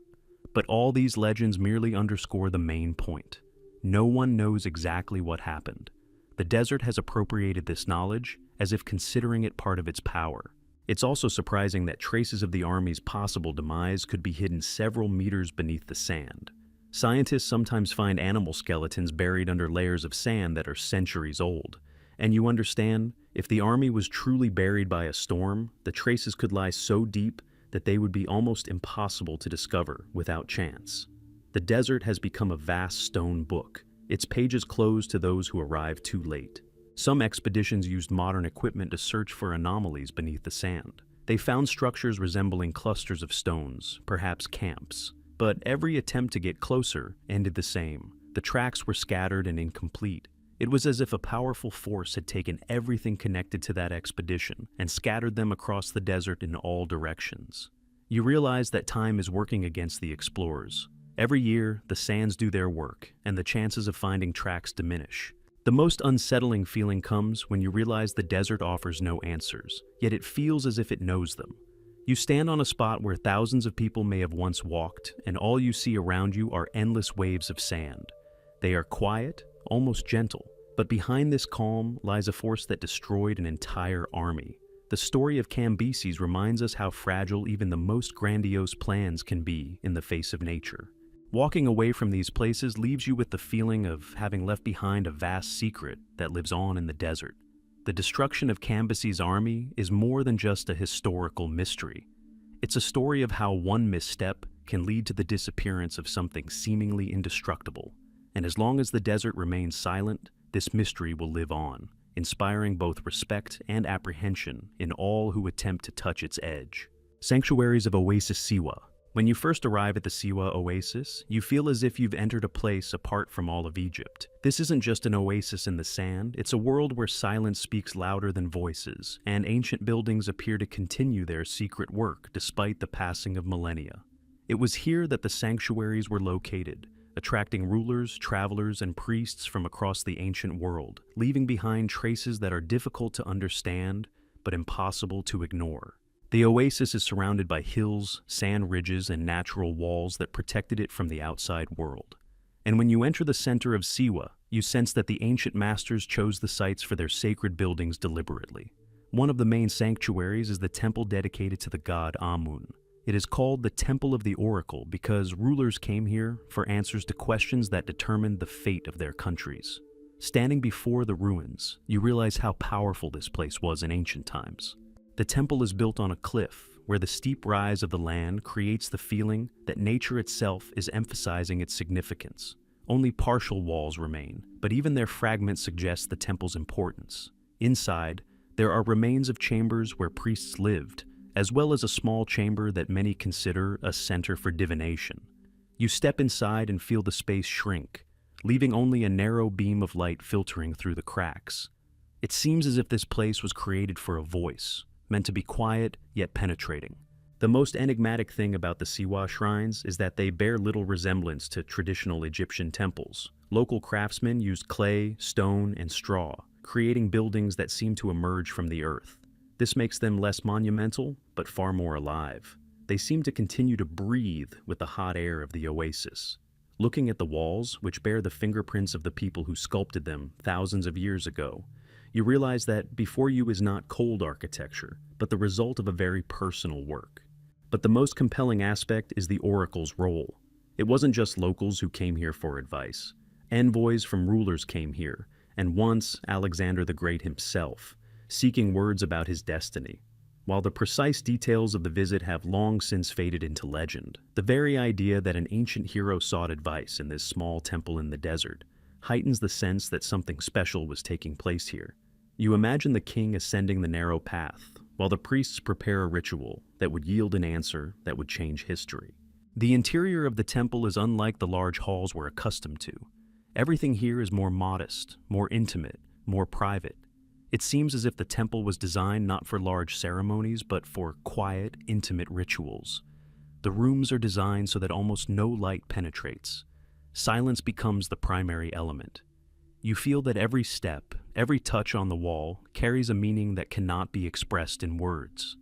But all these legends merely underscore the main point. No one knows exactly what happened. The desert has appropriated this knowledge as if considering it part of its power. It's also surprising that traces of the army's possible demise could be hidden several meters beneath the sand. Scientists sometimes find animal skeletons buried under layers of sand that are centuries old. And you understand, if the army was truly buried by a storm, the traces could lie so deep that they would be almost impossible to discover without chance. The desert has become a vast stone book, its pages closed to those who arrived too late. Some expeditions used modern equipment to search for anomalies beneath the sand. They found structures resembling clusters of stones, perhaps camps. But every attempt to get closer ended the same. The tracks were scattered and incomplete. It was as if a powerful force had taken everything connected to that expedition and scattered them across the desert in all directions. You realize that time is working against the explorers. Every year, the sands do their work, and the chances of finding tracks diminish. The most unsettling feeling comes when you realize the desert offers no answers, yet it feels as if it knows them. You stand on a spot where thousands of people may have once walked, and all you see around you are endless waves of sand. They are quiet, almost gentle, but behind this calm lies a force that destroyed an entire army. The story of Cambyses reminds us how fragile even the most grandiose plans can be in the face of nature. Walking away from these places leaves you with the feeling of having left behind a vast secret that lives on in the desert. The destruction of Cambyses' army is more than just a historical mystery. It's a story of how one misstep can lead to the disappearance of something seemingly indestructible. And as long as the desert remains silent, this mystery will live on, inspiring both respect and apprehension in all who attempt to touch its edge. Sanctuaries of Oasis Siwa. When you first arrive at the Siwa Oasis, you feel as if you've entered a place apart from all of Egypt. This isn't just an oasis in the sand, it's a world where silence speaks louder than voices, and ancient buildings appear to continue their secret work despite the passing of millennia. It was here that the sanctuaries were located, attracting rulers, travelers, and priests from across the ancient world, leaving behind traces that are difficult to understand but impossible to ignore. The oasis is surrounded by hills, sand ridges, and natural walls that protected it from the outside world. And when you enter the center of Siwa, you sense that the ancient masters chose the sites for their sacred buildings deliberately. One of the main sanctuaries is the temple dedicated to the god Amun. It is called the Temple of the Oracle because rulers came here for answers to questions that determined the fate of their countries. Standing before the ruins, you realize how powerful this place was in ancient times. The temple is built on a cliff, where the steep rise of the land creates the feeling that nature itself is emphasizing its significance. Only partial walls remain, but even their fragments suggest the temple's importance. Inside, there are remains of chambers where priests lived, as well as a small chamber that many consider a center for divination. You step inside and feel the space shrink, leaving only a narrow beam of light filtering through the cracks. It seems as if this place was created for a voice, meant to be quiet yet penetrating. The most enigmatic thing about the Siwa shrines is that they bear little resemblance to traditional Egyptian temples. Local craftsmen used clay, stone, and straw, creating buildings that seem to emerge from the earth. This makes them less monumental, but far more alive. They seem to continue to breathe with the hot air of the oasis. Looking at the walls, which bear the fingerprints of the people who sculpted them thousands of years ago, you realize that before you is not cold architecture, but the result of a very personal work. But the most compelling aspect is the oracle's role. It wasn't just locals who came here for advice. Envoys from rulers came here, and once Alexander the Great himself, seeking words about his destiny. While the precise details of the visit have long since faded into legend, the very idea that an ancient hero sought advice in this small temple in the desert heightens the sense that something special was taking place here. You imagine the king ascending the narrow path, while the priests prepare a ritual that would yield an answer that would change history. The interior of the temple is unlike the large halls we're accustomed to. Everything here is more modest, more intimate, more private. It seems as if the temple was designed not for large ceremonies, but for quiet, intimate rituals. The rooms are designed so that almost no light penetrates. Silence becomes the primary element. You feel that every step, every touch on the wall, carries a meaning that cannot be expressed in words.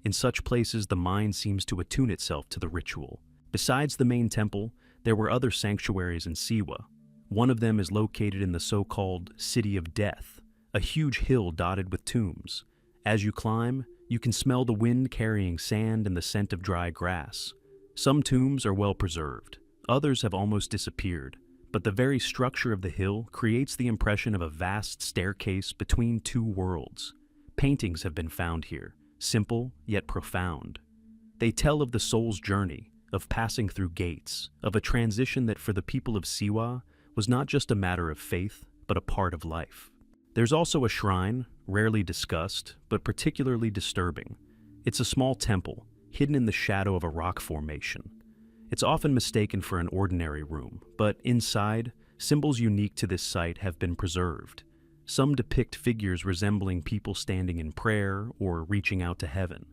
In such places, the mind seems to attune itself to the ritual. Besides the main temple, there were other sanctuaries in Siwa. One of them is located in the so-called City of Death, a huge hill dotted with tombs. As you climb, you can smell the wind carrying sand and the scent of dry grass. Some tombs are well preserved, others have almost disappeared, but the very structure of the hill creates the impression of a vast staircase between two worlds. Paintings have been found here, simple yet profound. They tell of the soul's journey, of passing through gates, of a transition that for the people of Siwa was not just a matter of faith, but a part of life. There's also a shrine, rarely discussed, but particularly disturbing. It's a small temple, hidden in the shadow of a rock formation. It's often mistaken for an ordinary room, but inside, symbols unique to this site have been preserved. Some depict figures resembling people standing in prayer or reaching out to heaven.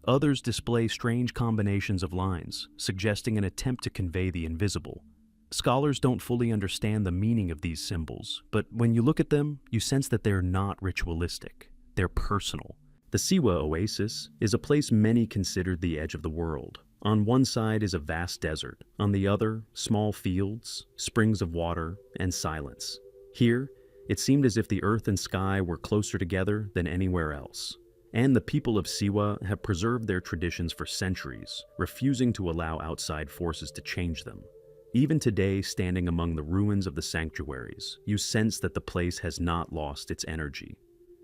Others display strange combinations of lines, suggesting an attempt to convey the invisible. Scholars don't fully understand the meaning of these symbols, but when you look at them, you sense that they're not ritualistic. They're personal. The Siwa Oasis is a place many considered the edge of the world. On one side is a vast desert, on the other, small fields, springs of water, and silence. Here, it seemed as if the earth and sky were closer together than anywhere else. And the people of Siwa have preserved their traditions for centuries, refusing to allow outside forces to change them. Even today, standing among the ruins of the sanctuaries, you sense that the place has not lost its energy.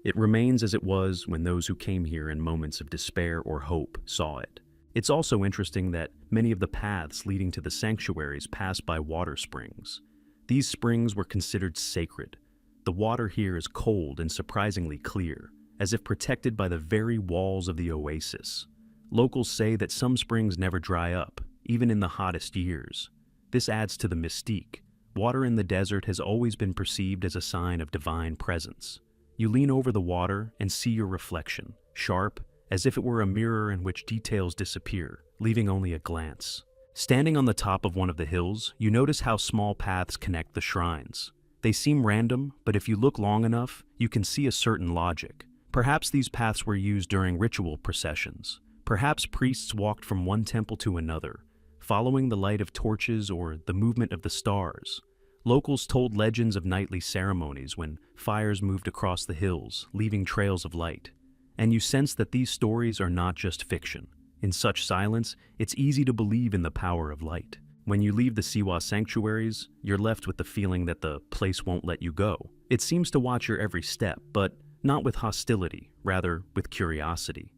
It remains as it was when those who came here in moments of despair or hope saw it. It's also interesting that many of the paths leading to the sanctuaries pass by water springs. These springs were considered sacred. The water here is cold and surprisingly clear, as if protected by the very walls of the oasis. Locals say that some springs never dry up, even in the hottest years. This adds to the mystique. Water in the desert has always been perceived as a sign of divine presence. You lean over the water and see your reflection, sharp, as if it were a mirror in which details disappear, leaving only a glance. Standing on the top of one of the hills, you notice how small paths connect the shrines. They seem random, but if you look long enough, you can see a certain logic. Perhaps these paths were used during ritual processions. Perhaps priests walked from one temple to another, following the light of torches or the movement of the stars. Locals told legends of nightly ceremonies when fires moved across the hills, leaving trails of light. And you sense that these stories are not just fiction. In such silence, it's easy to believe in the power of light. When you leave the Siwa sanctuaries, you're left with the feeling that the place won't let you go. It seems to watch your every step, but not with hostility, rather with curiosity.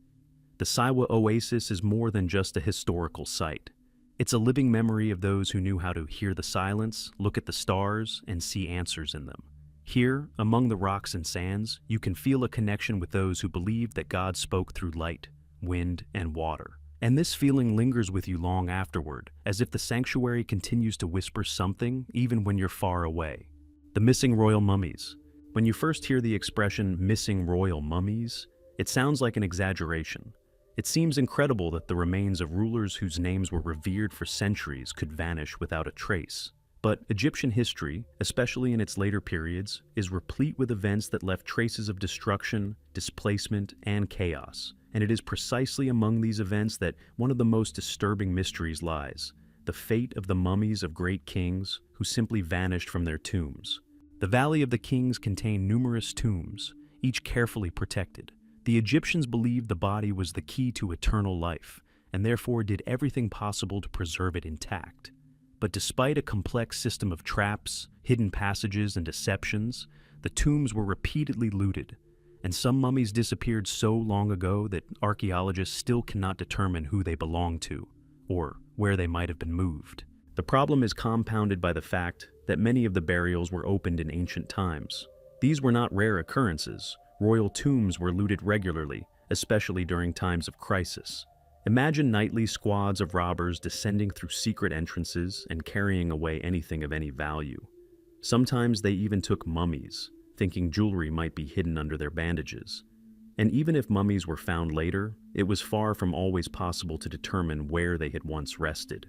The Siwa Oasis is more than just a historical site. It's a living memory of those who knew how to hear the silence, look at the stars, and see answers in them. Here, among the rocks and sands, you can feel a connection with those who believed that God spoke through light, wind, and water. And this feeling lingers with you long afterward, as if the sanctuary continues to whisper something even when you're far away. The missing royal mummies. When you first hear the expression missing royal mummies, it sounds like an exaggeration. It seems incredible that the remains of rulers whose names were revered for centuries could vanish without a trace. But Egyptian history, especially in its later periods, is replete with events that left traces of destruction, displacement, and chaos. And it is precisely among these events that one of the most disturbing mysteries lies: the fate of the mummies of great kings who simply vanished from their tombs. The Valley of the Kings contained numerous tombs, each carefully protected. The Egyptians believed the body was the key to eternal life, and therefore did everything possible to preserve it intact. But despite a complex system of traps, hidden passages, and deceptions, the tombs were repeatedly looted, and some mummies disappeared so long ago that archaeologists still cannot determine who they belonged to, or where they might have been moved. The problem is compounded by the fact that many of the burials were opened in ancient times. These were not rare occurrences. Royal tombs were looted regularly, especially during times of crisis. Imagine nightly squads of robbers descending through secret entrances and carrying away anything of any value. Sometimes they even took mummies, thinking jewelry might be hidden under their bandages. And even if mummies were found later, it was far from always possible to determine where they had once rested.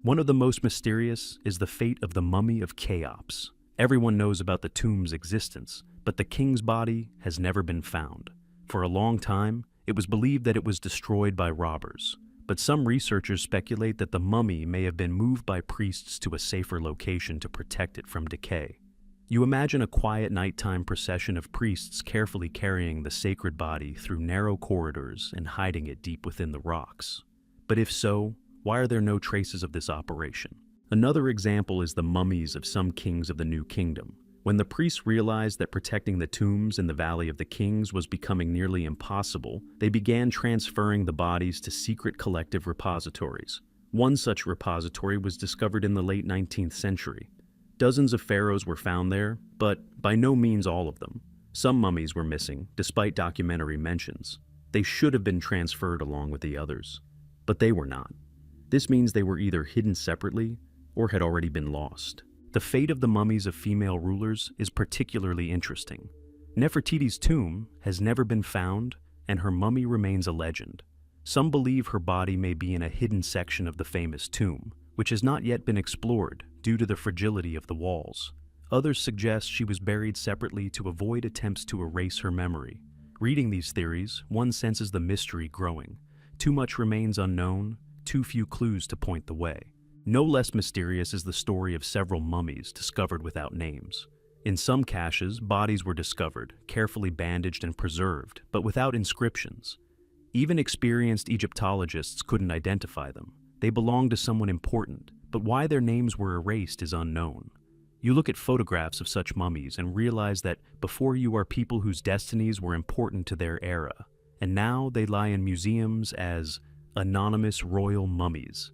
One of the most mysterious is the fate of the mummy of Cheops. Everyone knows about the tomb's existence, but the king's body has never been found. For a long time, it was believed that it was destroyed by robbers, but some researchers speculate that the mummy may have been moved by priests to a safer location to protect it from decay. You imagine a quiet nighttime procession of priests carefully carrying the sacred body through narrow corridors and hiding it deep within the rocks. But if so, why are there no traces of this operation? Another example is the mummies of some kings of the New Kingdom. When the priests realized that protecting the tombs in the Valley of the Kings was becoming nearly impossible, they began transferring the bodies to secret collective repositories. One such repository was discovered in the late 19th century. Dozens of pharaohs were found there, but by no means all of them. Some mummies were missing, despite documentary mentions. They should have been transferred along with the others, but they were not. This means they were either hidden separately or had already been lost. The fate of the mummies of female rulers is particularly interesting. Nefertiti's tomb has never been found, and her mummy remains a legend. Some believe her body may be in a hidden section of the famous tomb, which has not yet been explored due to the fragility of the walls. Others suggest she was buried separately to avoid attempts to erase her memory. Reading these theories, one senses the mystery growing. Too much remains unknown, too few clues to point the way. No less mysterious is the story of several mummies discovered without names. In some caches, bodies were discovered, carefully bandaged and preserved, but without inscriptions. Even experienced Egyptologists couldn't identify them. They belonged to someone important, but why their names were erased is unknown. You look at photographs of such mummies and realize that before you are people whose destinies were important to their era, and now they lie in museums as Anonymous royal mummies.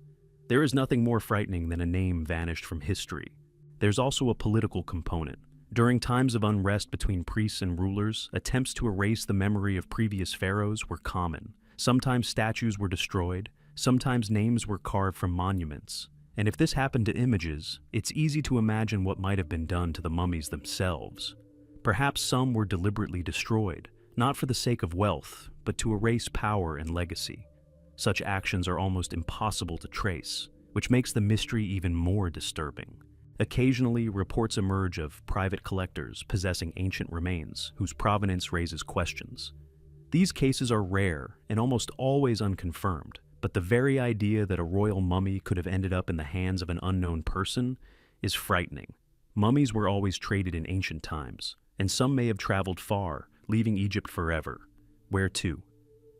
There is nothing more frightening than a name vanished from history. There's also a political component. During times of unrest between priests and rulers, attempts to erase the memory of previous pharaohs were common. Sometimes statues were destroyed, sometimes names were carved from monuments. And if this happened to images, it's easy to imagine what might have been done to the mummies themselves. Perhaps some were deliberately destroyed, not for the sake of wealth, but to erase power and legacy. Such actions are almost impossible to trace, which makes the mystery even more disturbing. Occasionally, reports emerge of private collectors possessing ancient remains whose provenance raises questions. These cases are rare and almost always unconfirmed, but the very idea that a royal mummy could have ended up in the hands of an unknown person is frightening. Mummies were always traded in ancient times, and some may have traveled far, leaving Egypt forever. Where to?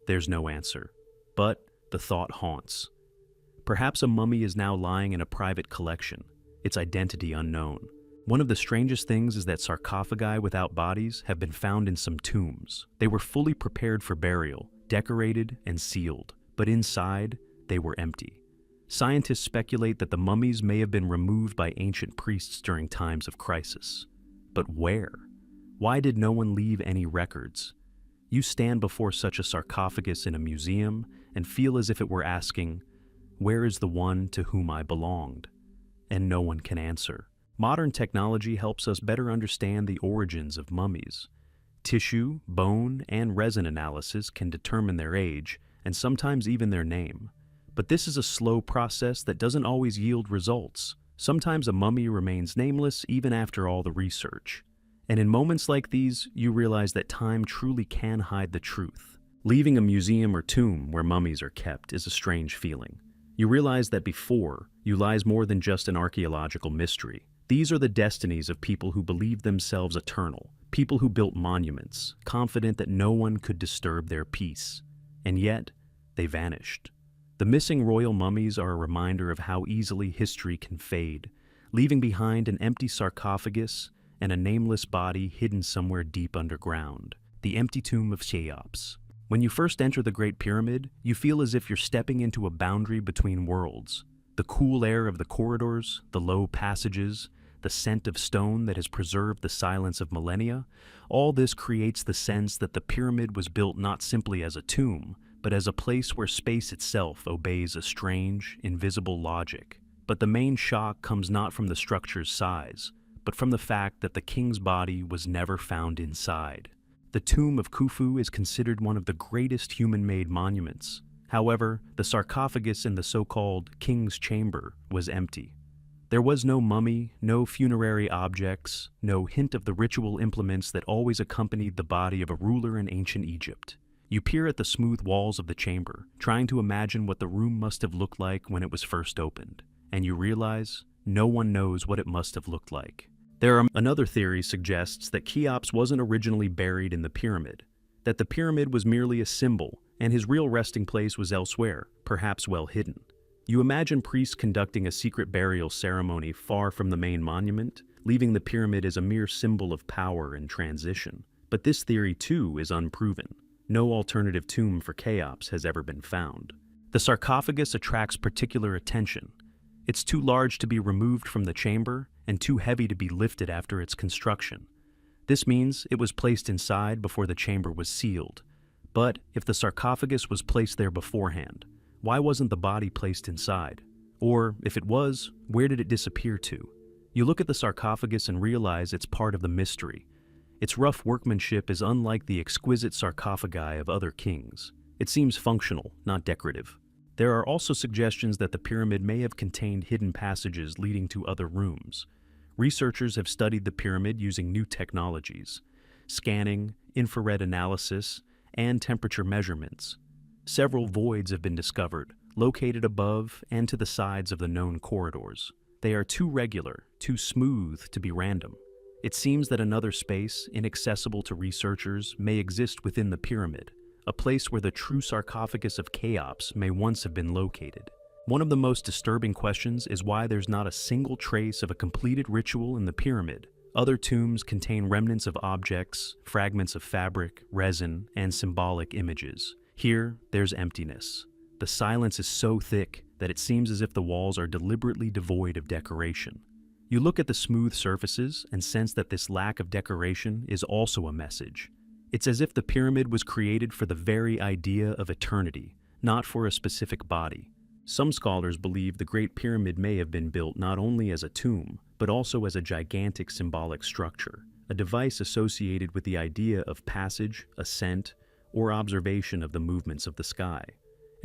There's no answer. But the thought haunts. Perhaps a mummy is now lying in a private collection, its identity unknown. One of the strangest things is that sarcophagi without bodies have been found in some tombs. They were fully prepared for burial, decorated and sealed, but inside, they were empty. Scientists speculate that the mummies may have been removed by ancient priests during times of crisis. But where? Why did no one leave any records? You stand before such a sarcophagus in a museum and feel as if it were asking, "Where is the one to whom I belonged?" And no one can answer. Modern technology helps us better understand the origins of mummies. Tissue, bone, and resin analysis can determine their age, and sometimes even their name. But this is a slow process that doesn't always yield results. Sometimes a mummy remains nameless even after all the research. And in moments like these, you realize that time truly can hide the truth. Leaving a museum or tomb where mummies are kept is a strange feeling. You realize that before you lies more than just an archaeological mystery. These are the destinies of people who believed themselves eternal, people who built monuments, confident that no one could disturb their peace. And yet, they vanished. The missing royal mummies are a reminder of how easily history can fade, leaving behind an empty sarcophagus and a nameless body hidden somewhere deep underground, the empty tomb of Cheops. When you first enter the Great Pyramid, you feel as if you're stepping into a boundary between worlds. The cool air of the corridors, the low passages, the scent of stone that has preserved the silence of millennia, all this creates the sense that the pyramid was built not simply as a tomb, but as a place where space itself obeys a strange, invisible logic. But the main shock comes not from the structure's size, but from the fact that the king's body was never found inside. The tomb of Khufu is considered one of the greatest human-made monuments. However, the sarcophagus in the so-called king's chamber was empty. There was no mummy, no funerary objects, no hint of the ritual implements that always accompanied the body of a ruler in ancient Egypt. You peer at the smooth walls of the chamber, trying to imagine what the room must have looked like when it was first opened, and you realize no one knows what it must have looked like. Another theory suggests that Cheops wasn't originally buried in the pyramid, that the pyramid was merely a symbol, and his real resting place was elsewhere, perhaps well hidden. You imagine priests conducting a secret burial ceremony far from the main monument, leaving the pyramid as a mere symbol of power and transition. But this theory, too, is unproven. No alternative tomb for Cheops has ever been found. The sarcophagus attracts particular attention. It's too large to be removed from the chamber and too heavy to be lifted after its construction. This means it was placed inside before the chamber was sealed. But if the sarcophagus was placed there beforehand, why wasn't the body placed inside? Or, if it was, where did it disappear to? You look at the sarcophagus and realize it's part of the mystery. Its rough workmanship is unlike the exquisite sarcophagi of other kings. It seems functional, not decorative. There are also suggestions that the pyramid may have contained hidden passages leading to other rooms. Researchers have studied the pyramid using new technologies: scanning, infrared analysis, and temperature measurements. Several voids have been discovered, located above and to the sides of the known corridors. They are too regular, too smooth to be random. It seems that another space, inaccessible to researchers, may exist within the pyramid, a place where the true sarcophagus of Cheops may once have been located. One of the most disturbing questions is why there's not a single trace of a completed ritual in the pyramid. Other tombs contain remnants of objects, fragments of fabric, resin, and symbolic images. Here, there's emptiness. the silence is so thick that it seems as if the walls are deliberately devoid of decoration. You look at the smooth surfaces and sense that this lack of decoration is also a message. It's as if the pyramid was created for the very idea of eternity, not for a specific body. Some scholars believe the Great Pyramid may have been built not only as a tomb, but also as a gigantic symbolic structure, a device associated with the idea of passage, ascent, or observation of the movements of the sky.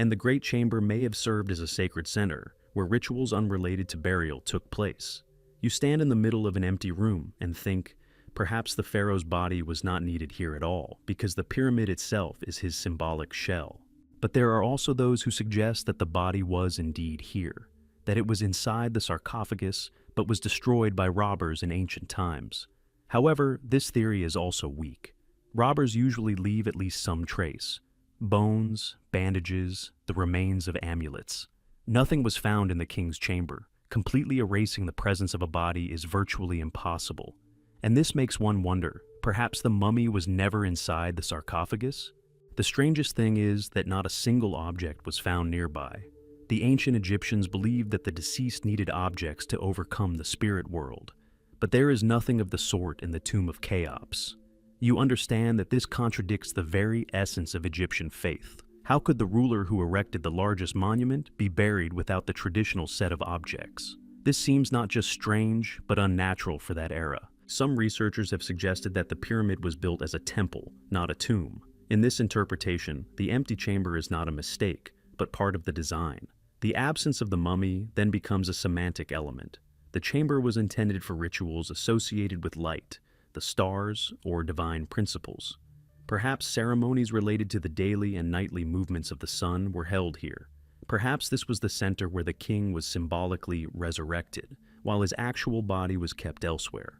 And the Great Chamber may have served as a sacred center, where rituals unrelated to burial took place. You stand in the middle of an empty room and think, perhaps the pharaoh's body was not needed here at all, because the pyramid itself is his symbolic shell. But there are also those who suggest that the body was indeed here, that it was inside the sarcophagus, but was destroyed by robbers in ancient times. However, this theory is also weak. Robbers usually leave at least some trace: bones, bandages, the remains of amulets. Nothing was found in the king's chamber. Completely erasing the presence of a body is virtually impossible. And this makes one wonder, perhaps the mummy was never inside the sarcophagus? The strangest thing is that not a single object was found nearby. The ancient Egyptians believed that the deceased needed objects to overcome the spirit world. But there is nothing of the sort in the tomb of Cheops. You understand that this contradicts the very essence of Egyptian faith. How could the ruler who erected the largest monument be buried without the traditional set of objects? This seems not just strange, but unnatural for that era. Some researchers have suggested that the pyramid was built as a temple, not a tomb. In this interpretation, the empty chamber is not a mistake, but part of the design. The absence of the mummy then becomes a semantic element. The chamber was intended for rituals associated with light, the stars, or divine principles. Perhaps ceremonies related to the daily and nightly movements of the sun were held here. Perhaps this was the center where the king was symbolically resurrected, while his actual body was kept elsewhere.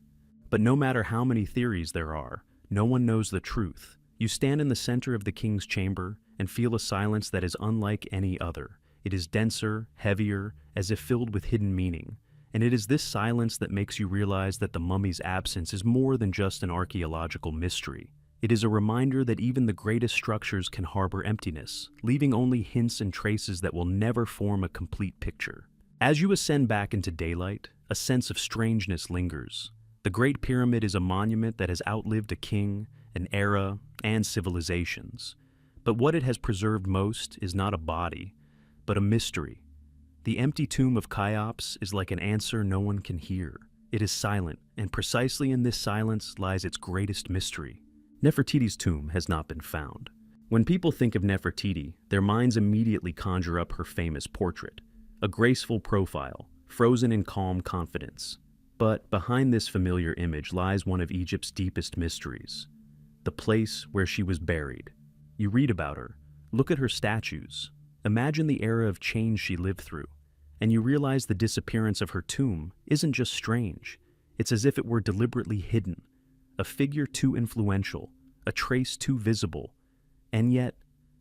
But no matter how many theories there are, no one knows the truth. You stand in the center of the king's chamber and feel a silence that is unlike any other. It is denser, heavier, as if filled with hidden meaning. And it is this silence that makes you realize that the mummy's absence is more than just an archaeological mystery. It is a reminder that even the greatest structures can harbor emptiness, leaving only hints and traces that will never form a complete picture. As you ascend back into daylight, a sense of strangeness lingers. The Great Pyramid is a monument that has outlived a king, an era, and civilizations. But what it has preserved most is not a body, but a mystery. The empty tomb of Cheops is like an answer no one can hear. It is silent, and precisely in this silence lies its greatest mystery. Nefertiti's tomb has not been found. When people think of Nefertiti, their minds immediately conjure up her famous portrait, a graceful profile, frozen in calm confidence. But behind this familiar image lies one of Egypt's deepest mysteries, the place where she was buried. You read about her, look at her statues, imagine the era of change she lived through, and you realize the disappearance of her tomb isn't just strange, it's as if it were deliberately hidden, a figure too influential, a trace too visible, and yet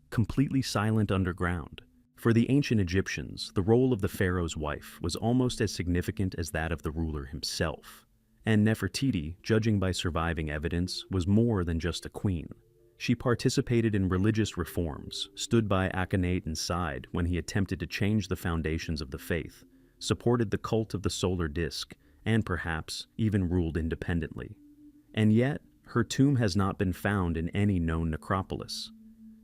completely silent underground. For the ancient Egyptians, the role of the pharaoh's wife was almost as significant as that of the ruler himself. And Nefertiti, judging by surviving evidence, was more than just a queen. She participated in religious reforms, stood by Akhenaten's side when he attempted to change the foundations of the faith, supported the cult of the solar disk, and perhaps even ruled independently. And yet, her tomb has not been found in any known necropolis.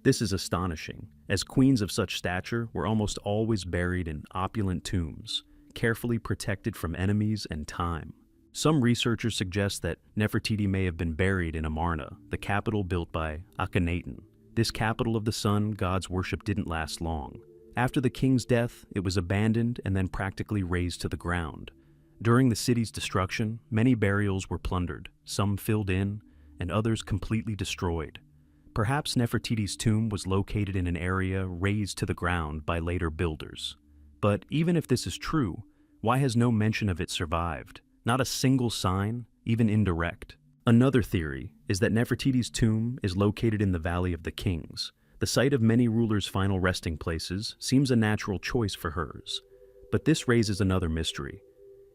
This is astonishing, as queens of such stature were almost always buried in opulent tombs, carefully protected from enemies and time. Some researchers suggest that Nefertiti may have been buried in Amarna, the capital built by Akhenaten. This capital of the sun god's worship didn't last long. After the king's death, it was abandoned and then practically razed to the ground. During the city's destruction, many burials were plundered, some filled in, and others completely destroyed. Perhaps Nefertiti's tomb was located in an area razed to the ground by later builders. But even if this is true, why has no mention of it survived? Not a single sign, even indirect. Another theory is that Nefertiti's tomb is located in the Valley of the Kings. The site of many rulers' final resting places seems a natural choice for hers. But this raises another mystery.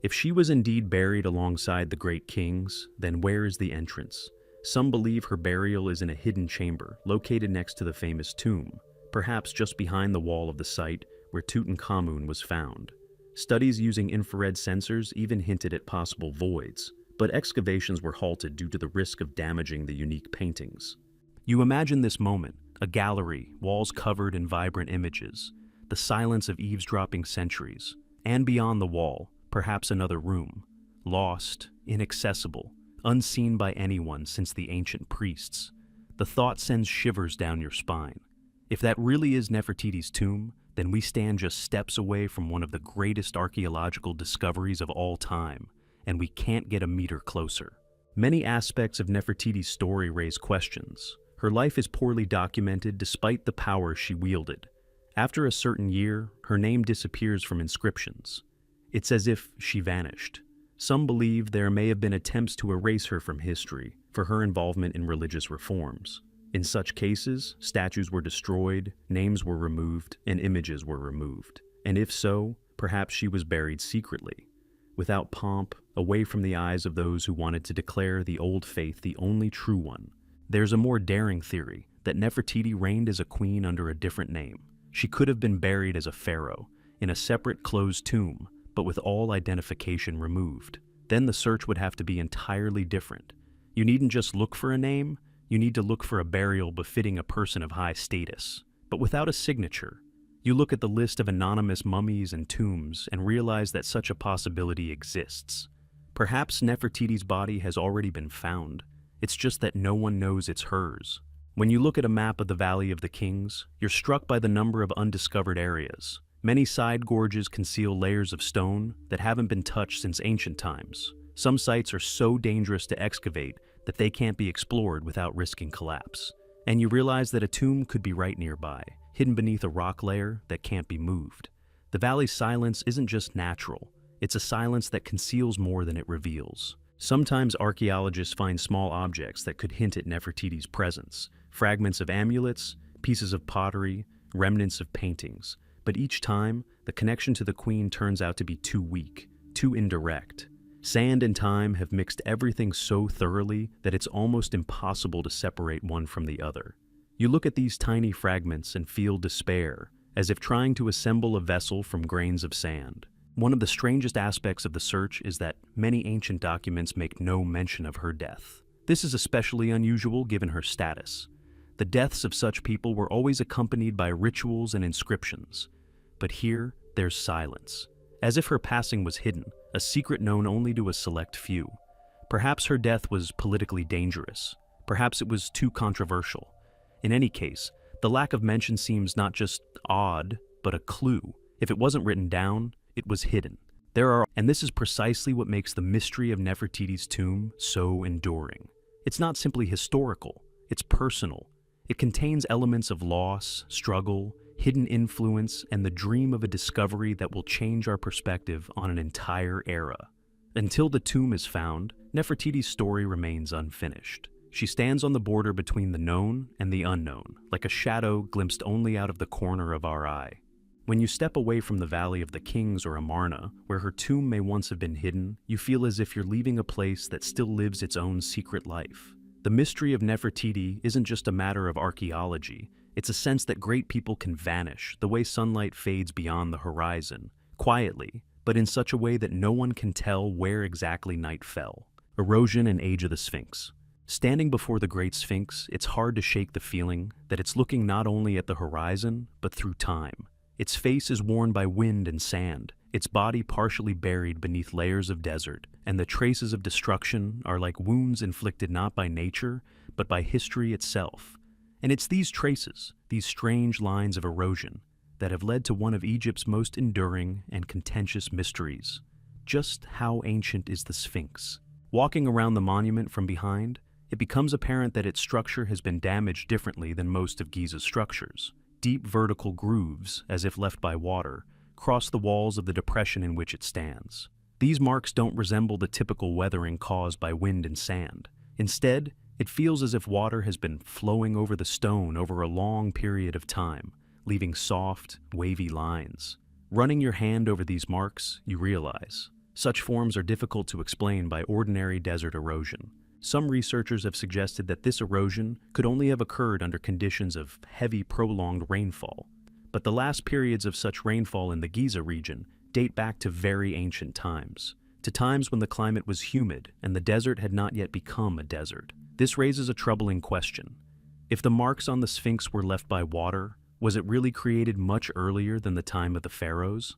If she was indeed buried alongside the great kings, then where is the entrance? Some believe her burial is in a hidden chamber, located next to the famous tomb. perhaps just behind the wall of the site where Tutankhamun was found. Studies using infrared sensors even hinted at possible voids, but excavations were halted due to the risk of damaging the unique paintings. You imagine this moment, a gallery, walls covered in vibrant images, the silence of eavesdropping centuries, and beyond the wall, perhaps another room, lost, inaccessible, unseen by anyone since the ancient priests. The thought sends shivers down your spine. If that really is Nefertiti's tomb, then we stand just steps away from one of the greatest archaeological discoveries of all time, and we can't get a meter closer. Many aspects of Nefertiti's story raise questions. Her life is poorly documented despite the power she wielded. After a certain year, her name disappears from inscriptions. It's as if she vanished. Some believe there may have been attempts to erase her from history for her involvement in religious reforms. In such cases, statues were destroyed, names were removed, and images were removed. And if so, perhaps she was buried secretly, without pomp, away from the eyes of those who wanted to declare the old faith the only true one. There's a more daring theory that Nefertiti reigned as a queen under a different name. She could have been buried as a pharaoh, in a separate closed tomb, but with all identification removed. Then the search would have to be entirely different. You needn't just look for a name, you need to look for a burial befitting a person of high status, but without a signature. You look at the list of anonymous mummies and tombs and realize that such a possibility exists. Perhaps Nefertiti's body has already been found. It's just that no one knows it's hers. When you look at a map of the Valley of the Kings, you're struck by the number of undiscovered areas. Many side gorges conceal layers of stone that haven't been touched since ancient times. Some sites are so dangerous to excavate that they can't be explored without risking collapse. And you realize that a tomb could be right nearby, hidden beneath a rock layer that can't be moved. The valley's silence isn't just natural, it's a silence that conceals more than it reveals. Sometimes archaeologists find small objects that could hint at Nefertiti's presence, fragments of amulets, pieces of pottery, remnants of paintings. But each time, the connection to the queen turns out to be too weak, too indirect. Sand and time have mixed everything so thoroughly that it's almost impossible to separate one from the other. You look at these tiny fragments and feel despair, as if trying to assemble a vessel from grains of sand. One of the strangest aspects of the search is that many ancient documents make no mention of her death. This is especially unusual given her status. The deaths of such people were always accompanied by rituals and inscriptions. But here, there's silence. As if her passing was hidden, a secret known only to a select few. Perhaps her death was politically dangerous. Perhaps it was too controversial. In any case, the lack of mention seems not just odd, but a clue. If it wasn't written down, it was hidden. And this is precisely what makes the mystery of Nefertiti's tomb so enduring. It's not simply historical, it's personal. It contains elements of loss, struggle, hidden influence, and the dream of a discovery that will change our perspective on an entire era. Until the tomb is found, Nefertiti's story remains unfinished. She stands on the border between the known and the unknown, like a shadow glimpsed only out of the corner of our eye. When you step away from the Valley of the Kings or Amarna, where her tomb may once have been hidden, you feel as if you're leaving a place that still lives its own secret life. The mystery of Nefertiti isn't just a matter of archaeology. It's a sense that great people can vanish, the way sunlight fades beyond the horizon, quietly, but in such a way that no one can tell where exactly night fell. Erosion and Age of the Sphinx. Standing before the Great Sphinx, it's hard to shake the feeling that it's looking not only at the horizon, but through time. Its face is worn by wind and sand, its body partially buried beneath layers of desert, and the traces of destruction are like wounds inflicted not by nature, but by history itself. And it's these traces, these strange lines of erosion, that have led to one of Egypt's most enduring and contentious mysteries. Just how ancient is the Sphinx? Walking around the monument from behind, it becomes apparent that its structure has been damaged differently than most of Giza's structures. Deep vertical grooves, as if left by water, cross the walls of the depression in which it stands. These marks don't resemble the typical weathering caused by wind and sand. Instead, it feels as if water has been flowing over the stone over a long period of time, leaving soft, wavy lines. Running your hand over these marks, you realize such forms are difficult to explain by ordinary desert erosion. Some researchers have suggested that this erosion could only have occurred under conditions of heavy, prolonged rainfall. But the last periods of such rainfall in the Giza region date back to very ancient times, to times when the climate was humid and the desert had not yet become a desert. This raises a troubling question. If the marks on the Sphinx were left by water, was it really created much earlier than the time of the pharaohs?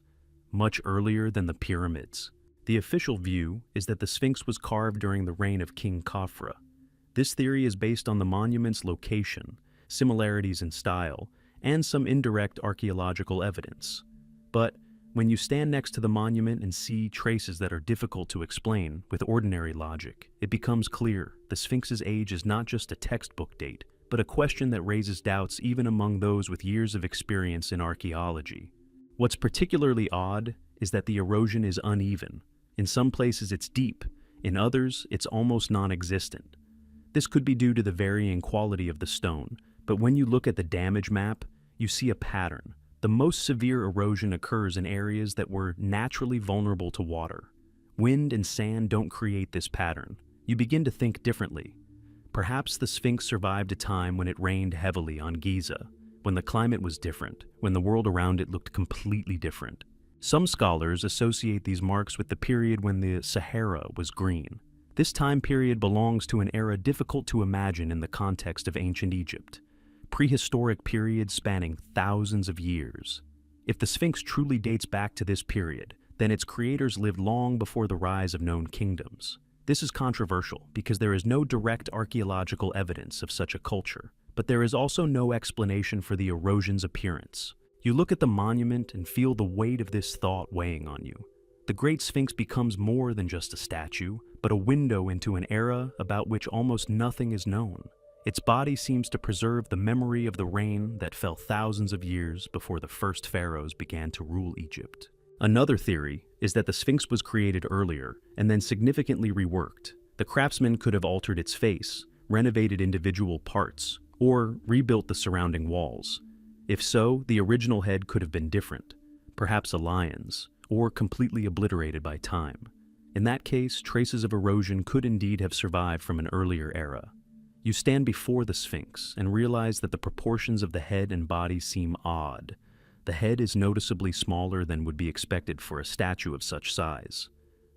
Much earlier than the pyramids? The official view is that the Sphinx was carved during the reign of King Khafra. This theory is based on the monument's location, similarities in style, and some indirect archaeological evidence. But when you stand next to the monument and see traces that are difficult to explain with ordinary logic, it becomes clear the Sphinx's age is not just a textbook date, but a question that raises doubts even among those with years of experience in archaeology. What's particularly odd is that the erosion is uneven. In some places it's deep, in others it's almost non-existent. This could be due to the varying quality of the stone, but when you look at the damage map, you see a pattern. The most severe erosion occurs in areas that were naturally vulnerable to water. Wind and sand don't create this pattern. You begin to think differently. Perhaps the Sphinx survived a time when it rained heavily on Giza, when the climate was different, when the world around it looked completely different. Some scholars associate these marks with the period when the Sahara was green. This time period belongs to an era difficult to imagine in the context of ancient Egypt. Prehistoric period spanning thousands of years. If the Sphinx truly dates back to this period, then its creators lived long before the rise of known kingdoms. This is controversial because there is no direct archaeological evidence of such a culture, but there is also no explanation for the erosion's appearance. You look at the monument and feel the weight of this thought weighing on you. The Great Sphinx becomes more than just a statue, but a window into an era about which almost nothing is known. Its body seems to preserve the memory of the rain that fell thousands of years before the first pharaohs began to rule Egypt. Another theory is that the Sphinx was created earlier and then significantly reworked. The craftsmen could have altered its face, renovated individual parts, or rebuilt the surrounding walls. If so, the original head could have been different, perhaps a lion's, or completely obliterated by time. In that case, traces of erosion could indeed have survived from an earlier era. You stand before the Sphinx and realize that the proportions of the head and body seem odd. The head is noticeably smaller than would be expected for a statue of such size.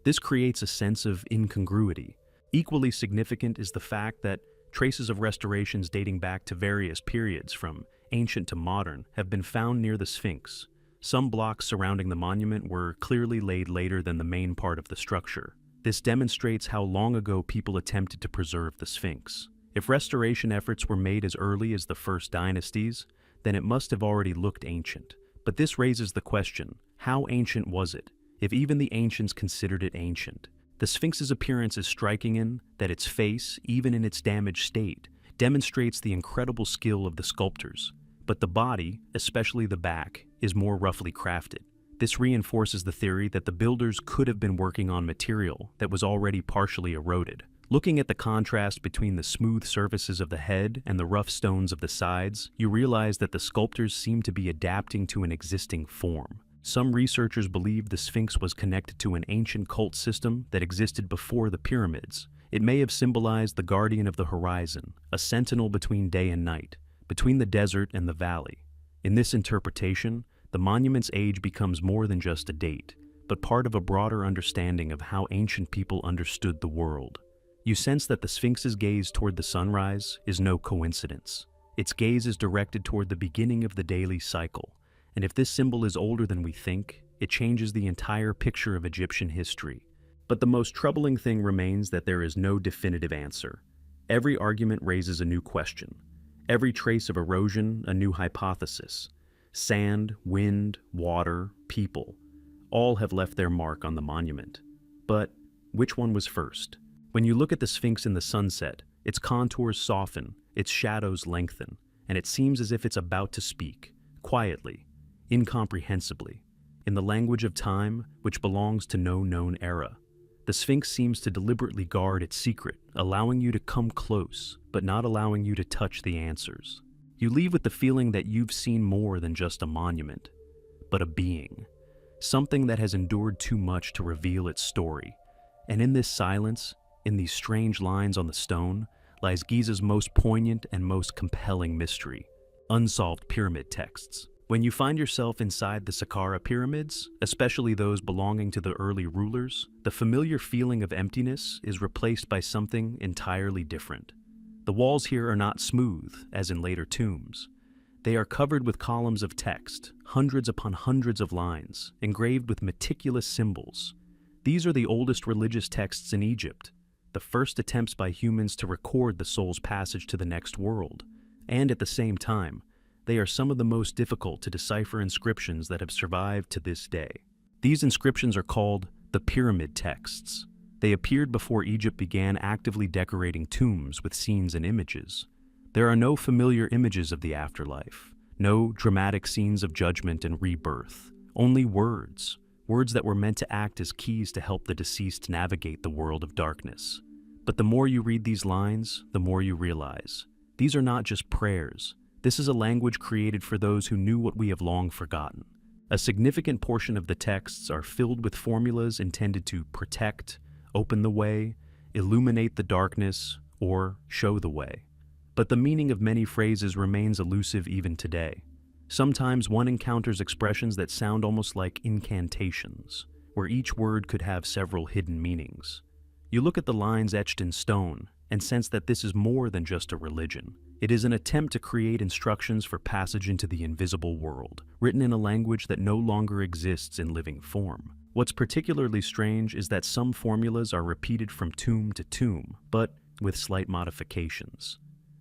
This creates a sense of incongruity. Equally significant is the fact that traces of restorations dating back to various periods, from ancient to modern, have been found near the Sphinx. Some blocks surrounding the monument were clearly laid later than the main part of the structure. This demonstrates how long ago people attempted to preserve the Sphinx. If restoration efforts were made as early as the first dynasties, then it must have already looked ancient. But this raises the question, how ancient was it, if even the ancients considered it ancient? The Sphinx's appearance is striking in that its face, even in its damaged state, demonstrates the incredible skill of the sculptors. But the body, especially the back, is more roughly crafted. This reinforces the theory that the builders could have been working on material that was already partially eroded. Looking at the contrast between the smooth surfaces of the head and the rough stones of the sides, you realize that the sculptors seem to be adapting to an existing form. Some researchers believe the Sphinx was connected to an ancient cult system that existed before the pyramids. It may have symbolized the guardian of the horizon, a sentinel between day and night, between the desert and the valley. In this interpretation, the monument's age becomes more than just a date, but part of a broader understanding of how ancient people understood the world. You sense that the Sphinx's gaze toward the sunrise is no coincidence. Its gaze is directed toward the beginning of the daily cycle, and if this symbol is older than we think, it changes the entire picture of Egyptian history. But the most troubling thing remains that there is no definitive answer. Every argument raises a new question. Every trace of erosion, a new hypothesis. Sand, wind, water, people, all have left their mark on the monument. But which one was first? When you look at the Sphinx in the sunset, its contours soften, its shadows lengthen, and it seems as if it's about to speak, quietly, incomprehensibly, in the language of time which belongs to no known era. The Sphinx seems to deliberately guard its secret, allowing you to come close, but not allowing you to touch the answers. You leave with the feeling that you've seen more than just a monument, but a being, something that has endured too much to reveal its story. And in this silence, in these strange lines on the stone, lies Giza's most poignant and most compelling mystery: unsolved pyramid texts. When you find yourself inside the Saqqara pyramids, especially those belonging to the early rulers, the familiar feeling of emptiness is replaced by something entirely different. The walls here are not smooth, as in later tombs. They are covered with columns of text, hundreds upon hundreds of lines, engraved with meticulous symbols. These are the oldest religious texts in Egypt, the first attempts by humans to record the soul's passage to the next world, and at the same time, they are some of the most difficult to decipher inscriptions that have survived to this day. These inscriptions are called the Pyramid Texts. They appeared before Egypt began actively decorating tombs with scenes and images. There are no familiar images of the afterlife, no dramatic scenes of judgment and rebirth, only words that were meant to act as keys to help the deceased navigate the world of darkness. But the more you read these lines, the more you realize, these are not just prayers. This is a language created for those who knew what we have long forgotten. A significant portion of the texts are filled with formulas intended to protect, open the way, illuminate the darkness, or show the way. But the meaning of many phrases remains elusive even today. Sometimes one encounters expressions that sound almost like incantations, where each word could have several hidden meanings. You look at the lines etched in stone and sense that this is more than just a religion. It is an attempt to create instructions for passage into the invisible world, written in a language that no longer exists in living form. What's particularly strange is that some formulas are repeated from tomb to tomb, but with slight modifications.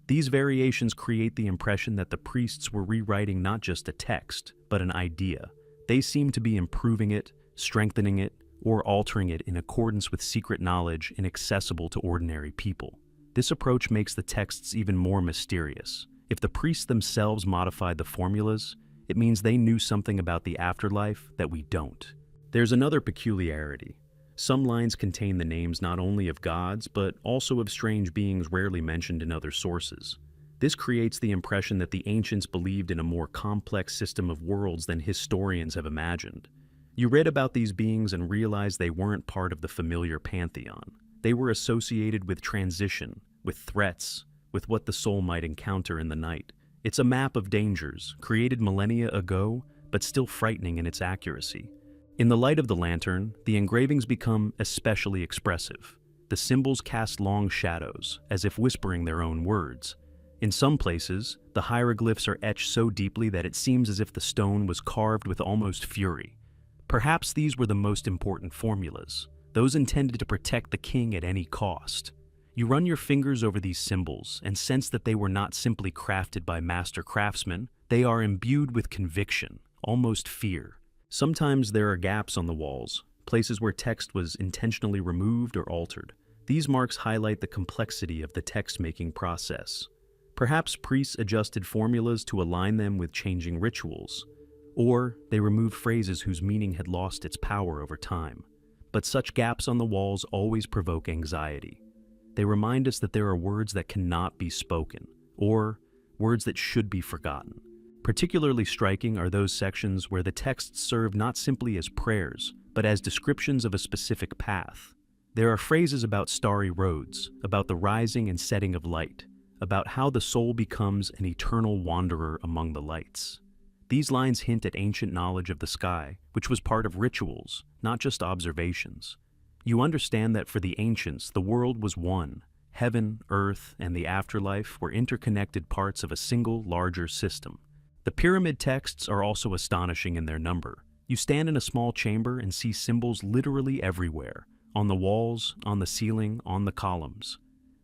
These variations create the impression that the priests were rewriting not just a text, but an idea. They seem to be improving it, strengthening it, or altering it in accordance with secret knowledge inaccessible to ordinary people. This approach makes the texts even more mysterious. If the priests themselves modified the formulas, it means they knew something about the afterlife that we don't. There's another peculiarity. Some lines contain the names not only of gods, but also of strange beings rarely mentioned in other sources. This creates the impression that the ancients believed in a more complex system of worlds than historians have imagined. You read about these beings and realized they weren't part of the familiar pantheon. They were associated with transition, with threats, with what the soul might encounter in the night. It's a map of dangers, created millennia ago, but still frightening in its accuracy. In the light of the lantern, the engravings become especially expressive. The symbols cast long shadows, as if whispering their own words. In some places, the hieroglyphs are etched so deeply that it seems as if the stone was carved with almost fury. Perhaps these were the most important formulas, those intended to protect the king at any cost. You run your fingers over these symbols and sense that they were not simply crafted by master craftsmen, they are imbued with conviction, almost fear. Sometimes there are gaps on the walls, places where text was intentionally removed or altered. These marks highlight the complexity of the text-making process. Perhaps priests adjusted formulas to align them with changing rituals, or they removed phrases whose meaning had lost its power over time. But such gaps on the walls always provoke anxiety. They remind us that there are words that cannot be spoken, or words that should be forgotten. Particularly striking are those sections where the texts serve not simply as prayers, but as descriptions of a specific path. There are phrases about starry roads, about the rising and setting of light, about how the soul becomes an eternal wanderer among the lights. These lines hint at ancient knowledge of the sky, which was part of rituals, not just observations. You understand that for the ancients, the world was one. Heaven, earth, and the afterlife were interconnected parts of a single, larger system. The pyramid texts are also astonishing in their number. You stand in a small chamber and see symbols literally everywhere, on the walls, on the ceiling, on the columns.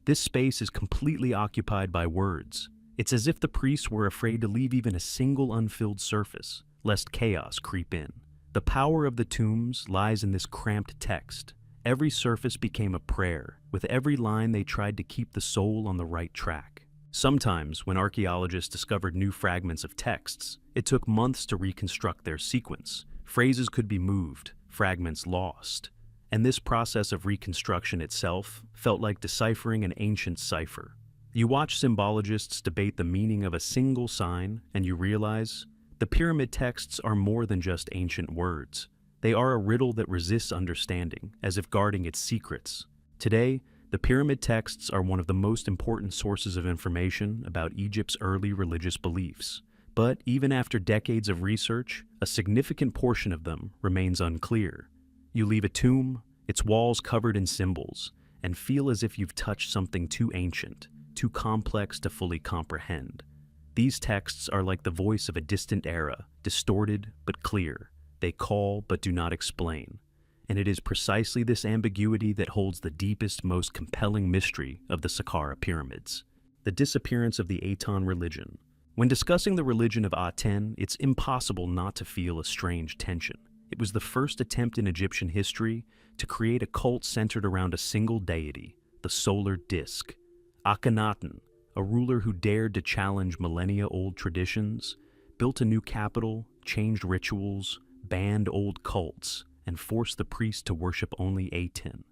This space is completely occupied by words. It's as if the priests were afraid to leave even a single unfilled surface, lest chaos creep in. The power of the tombs lies in this cramped text. Every surface became a prayer. With every line they tried to keep the soul on the right track. Sometimes, when archaeologists discovered new fragments of texts, it took months to reconstruct their sequence. Phrases could be moved, fragments lost. And this process of reconstruction itself felt like deciphering an ancient cipher. You watch symbologists debate the meaning of a single sign, and you realize the pyramid texts are more than just ancient words. They are a riddle that resists understanding, as if guarding its secrets. Today, The pyramid texts are one of the most important sources of information about Egypt's early religious beliefs. But even after decades of research, a significant portion of them remains unclear. You leave a tomb, its walls covered in symbols, and feel as if you've touched something too ancient, too complex to fully comprehend. These texts are like the voice of a distant era, distorted but clear. They call but do not explain. And it is precisely this ambiguity that holds the deepest, most compelling mystery of the Saqqara pyramids. The disappearance of the Aten religion. When discussing the religion of Aten, it's impossible not to feel a strange tension. It was the first attempt in Egyptian history to create a cult centered around a single deity, the solar disk. Akhenaten, a ruler who dared to challenge millennia-old traditions, built a new capital, changed rituals, banned old cults, and forced the priests to worship only Aten.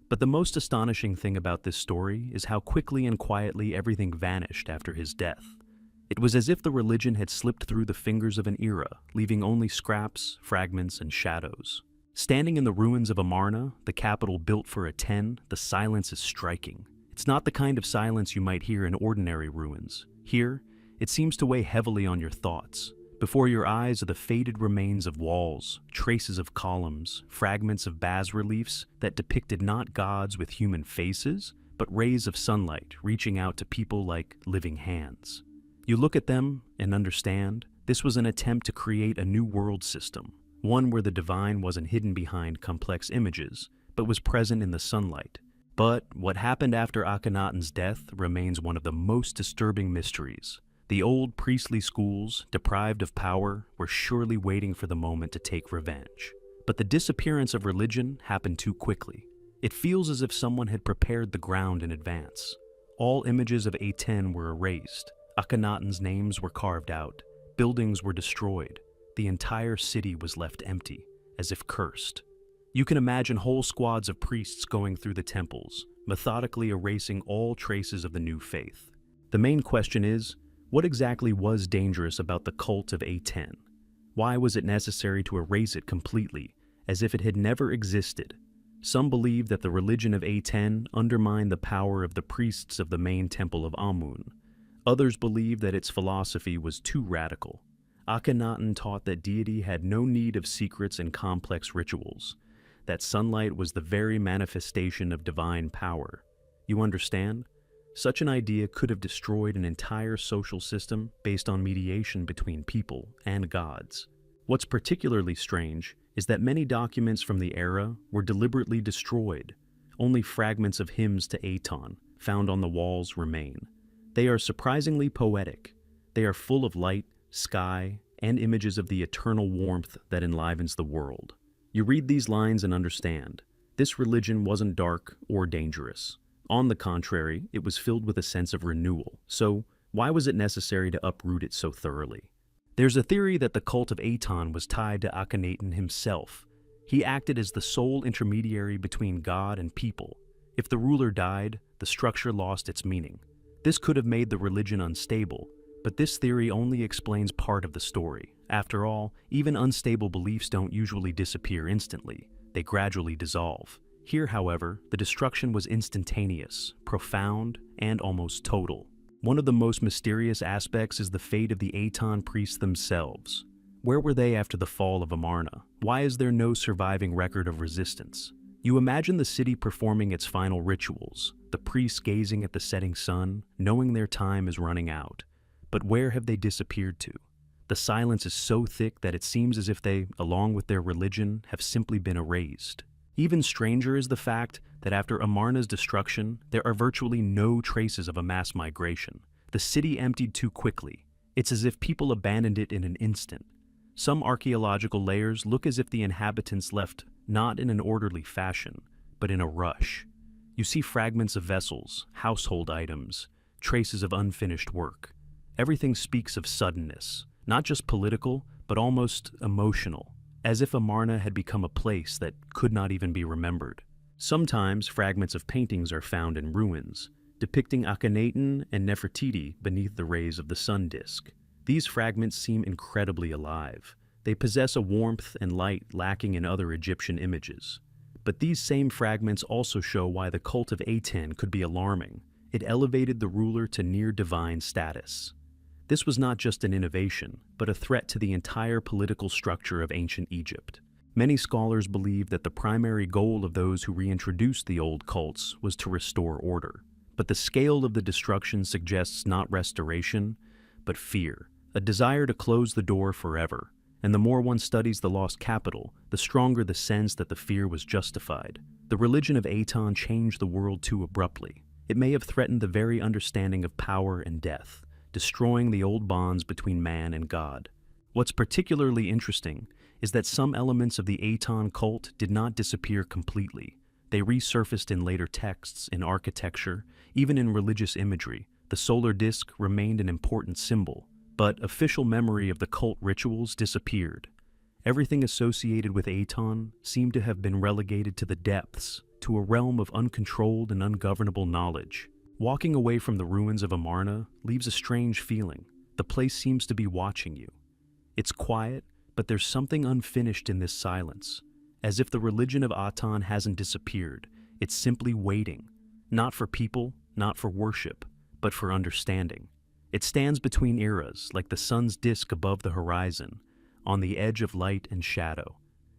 But the most astonishing thing about this story is how quickly and quietly everything vanished after his death. It was as if the religion had slipped through the fingers of an era, leaving only scraps, fragments, and shadows. Standing in the ruins of Amarna, the capital built for Aten, the silence is striking. It's not the kind of silence you might hear in ordinary ruins. Here, it seems to weigh heavily on your thoughts. Before your eyes are the faded remains of walls, traces of columns, fragments of bas-reliefs that depicted not gods with human faces, but rays of sunlight reaching out to people like living hands. You look at them and understand this was an attempt to create a new world system, one where the divine wasn't hidden behind complex images, but was present in the sunlight. But what happened after Akhenaten's death remains one of the most disturbing mysteries. The old priestly schools, deprived of power, were surely waiting for the moment to take revenge. But the disappearance of religion happened too quickly. It feels as if someone had prepared the ground in advance. All images of Aten were erased. Akhenaten's names were carved out. Buildings were destroyed. The entire city was left empty, as if cursed. You can imagine whole squads of priests going through the temples, methodically erasing all traces of the new faith. The main question is, what exactly was dangerous about the cult of Aten? Why was it necessary to erase it completely, as if it had never existed? Some believe that the religion of Aten undermined the power of the priests of the main temple of Amun. Others believe that its philosophy was too radical. Akhenaten taught that deity had no need of secrets and complex rituals, that sunlight was the very manifestation of divine power. You understand? Such an idea could have destroyed an entire social system based on mediation between people and gods. What's particularly strange is that many documents from the era were deliberately destroyed. Only fragments of hymns to Aten, found on the walls, remain. They are surprisingly poetic. They are full of light, sky, and images of the eternal warmth that enlivens the world. You read these lines and understand. This religion wasn't dark or dangerous. On the contrary, it was filled with a sense of renewal. So, why was it necessary to uproot it so thoroughly? There's a theory that the cult of Aten was tied to Akhenaten himself. He acted as the sole intermediary between God and people. If the ruler died, the structure lost its meaning. This could have made the religion unstable, but this theory only explains part of the story. After all, even unstable beliefs don't usually disappear instantly. They gradually dissolve. Here, however, the destruction was instantaneous, profound, and almost total. One of the most mysterious aspects is the fate of the Aten priests themselves. Where were they after the fall of Amarna? Why is there no surviving record of resistance? You imagine the city performing its final rituals, the priests gazing at the setting sun, knowing their time is running out. But where have they disappeared to? The silence is so thick that it seems as if they, along with their religion, have simply been erased. Even stranger is the fact that after Amarna's destruction, there are virtually no traces of a mass migration. The city emptied too quickly. It's as if people abandoned it in an instant. Some archaeological layers look as if the inhabitants left not in an orderly fashion, but in a rush. You see fragments of vessels, household items, traces of unfinished work. Everything speaks of suddenness, not just political, but almost emotional, as if Amarna had become a place that could not even be remembered. Sometimes fragments of paintings are found in ruins, depicting Akhenaten and Nefertiti beneath the rays of the sun disk. These fragments seem incredibly alive. They possess a warmth and light lacking in other Egyptian images. But these same fragments also show why the cult of Aten could be alarming. It elevated the ruler to near-divine status. This was not just an innovation, but a threat to the entire political structure of ancient Egypt. Many scholars believe that the primary goal of those who reintroduced the old cults was to restore order. But the scale of the destruction suggests not restoration, but fear, a desire to close the door forever. And the more one studies the lost capital, the stronger the sense that the fear was justified. The religion of Aten changed the world too abruptly. It may have threatened the very understanding of power and death, destroying the old bonds between man and God. What's particularly interesting is that some elements of the Aten cult did not disappear completely. They resurfaced in later texts, in architecture, even in religious imagery. The solar disk remained an important symbol, but official memory of the cult rituals disappeared. Everything associated with Aten seemed to have been relegated to the depths, to a realm of uncontrolled and ungovernable knowledge. Walking away from the ruins of Amarna leaves a strange feeling. The place seems to be watching you. It's quiet, but there's something unfinished in this silence. As if the religion of Aten hasn't disappeared, it's simply waiting. Not for people, not for worship, but for understanding. It stands between eras, like the sun's disk above the horizon, on the edge of light and shadow.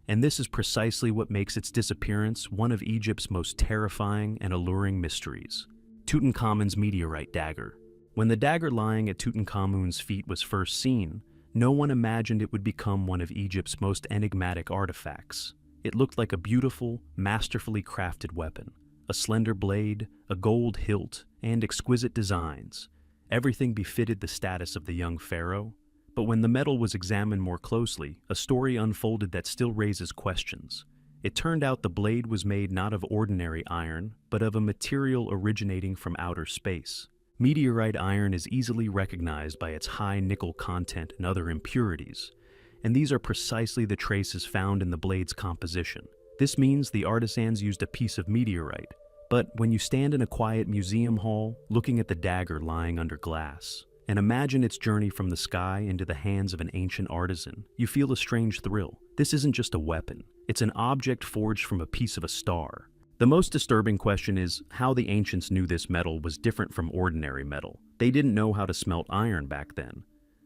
And this is precisely what makes its disappearance one of Egypt's most terrifying and alluring mysteries. Tutankhamun's meteorite dagger. When the dagger lying at Tutankhamun's feet was first seen, no one imagined it would become one of Egypt's most enigmatic artifacts. It looked like a beautiful, masterfully crafted weapon. A slender blade, a gold hilt, and exquisite designs. Everything befitted the status of the young pharaoh. But when the metal was examined more closely, a story unfolded that still raises questions. It turned out the blade was made not of ordinary iron, but of a material originating from outer space. Meteorite iron is easily recognized by its high nickel content and other impurities, and these are precisely the traces found in the blade's composition. This means the artisans used a piece of meteorite, but when you stand in a quiet museum hall, looking at the dagger lying under glass, and imagine its journey from the sky into the hands of an ancient artisan, you feel a strange thrill. This isn't just a weapon, it's an object forged from a piece of a star. The most disturbing question is how the ancients knew this metal was different from ordinary metal. They didn't know how to smelt iron back then.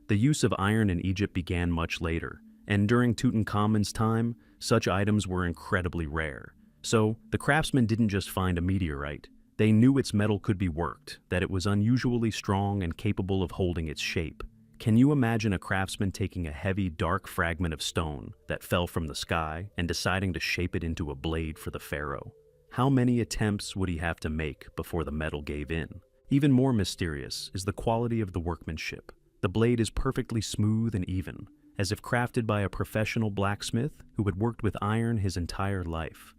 The use of iron in Egypt began much later, and during Tutankhamun's time, such items were incredibly rare. So, the craftsmen didn't just find a meteorite. They knew its metal could be worked, that it was unusually strong and capable of holding its shape. Can you imagine a craftsman taking a heavy, dark fragment of stone that fell from the sky and deciding to shape it into a blade for the pharaoh? How many attempts would he have to make before the metal gave in? Even more mysterious is the quality of the workmanship. The blade is perfectly smooth and even, as if crafted by a professional blacksmith who had worked with iron his entire life.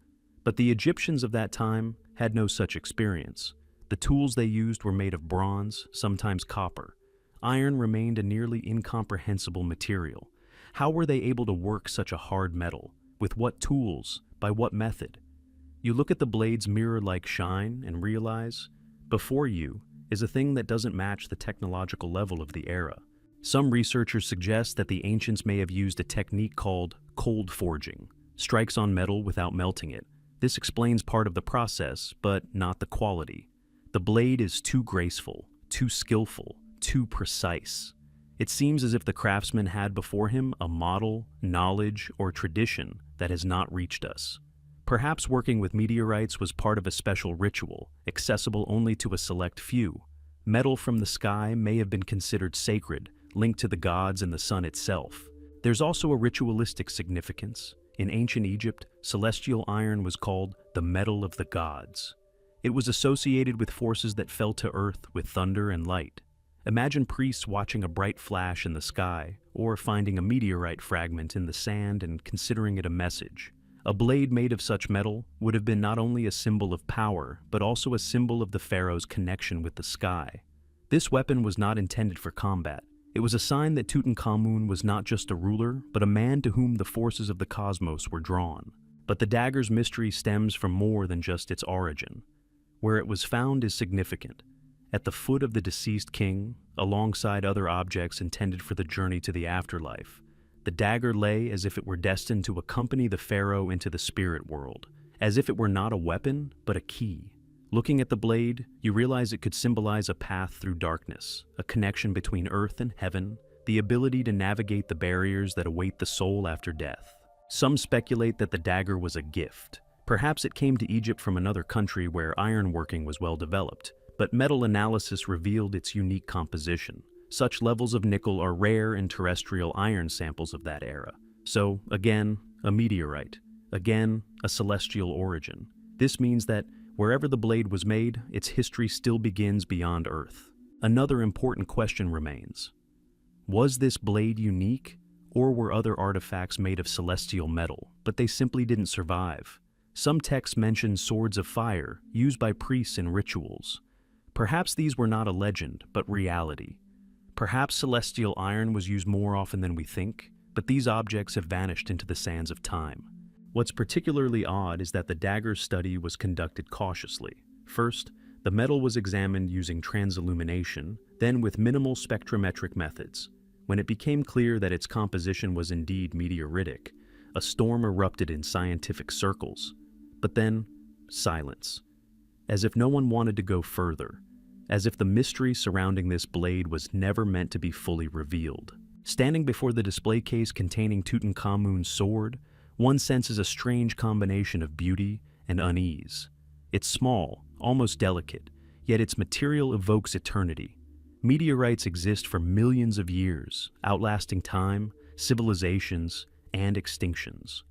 But the Egyptians of that time had no such experience. The tools they used were made of bronze, sometimes copper. Iron remained a nearly incomprehensible material. How were they able to work such a hard metal? With what tools? By what method? You look at the blade's mirror-like shine and realize, before you is a thing that doesn't match the technological level of the era. Some researchers suggest that the ancients may have used a technique called cold forging, strikes on metal without melting it. This explains part of the process, but not the quality. The blade is too graceful, too skillful, too precise. It seems as if the craftsman had before him a model, knowledge, or tradition that has not reached us. Perhaps working with meteorites was part of a special ritual, accessible only to a select few. Metal from the sky may have been considered sacred, linked to the gods and the sun itself. There's also a ritualistic significance. In ancient Egypt, celestial iron was called the metal of the gods. It was associated with forces that fell to earth with thunder and light. Imagine priests watching a bright flash in the sky, or finding a meteorite fragment in the sand and considering it a message. A blade made of such metal would have been not only a symbol of power, but also a symbol of the pharaoh's connection with the sky. This weapon was not intended for combat. It was a sign that Tutankhamun was not just a ruler, but a man to whom the forces of the cosmos were drawn. But the dagger's mystery stems from more than just its origin. Where it was found is significant. At the foot of the deceased king, alongside other objects intended for the journey to the afterlife, the dagger lay as if it were destined to accompany the pharaoh into the spirit world, as if it were not a weapon, but a key. Looking at the blade, you realize it could symbolize a path through darkness, a connection between earth and heaven, the ability to navigate the barriers that await the soul after death. Some speculate that the dagger was a gift. Perhaps it came to Egypt from another country where ironworking was well developed, but metal analysis revealed its unique composition. Such levels of nickel are rare in terrestrial iron samples of that era. So, again, a meteorite. Again, a celestial origin. This means that wherever the blade was made, its history still begins beyond Earth. Another important question remains. Was this blade unique, or were other artifacts made of celestial metal, but they simply didn't survive? Some texts mention swords of fire used by priests in rituals. Perhaps these were not a legend, but reality. Perhaps celestial iron was used more often than we think, but these objects have vanished into the sands of time. What's particularly odd is that the dagger's study was conducted cautiously. First, the metal was examined using transillumination, then with minimal spectrometric methods. When it became clear that its composition was indeed meteoritic, a storm erupted in scientific circles. But then, silence. As if no one wanted to go further. As if the mystery surrounding this blade was never meant to be fully revealed. Standing before the display case containing Tutankhamun's sword, one senses a strange combination of beauty and unease. It's small, almost delicate, yet its material evokes eternity. Meteorites exist for millions of years, outlasting time, civilizations, and extinctions.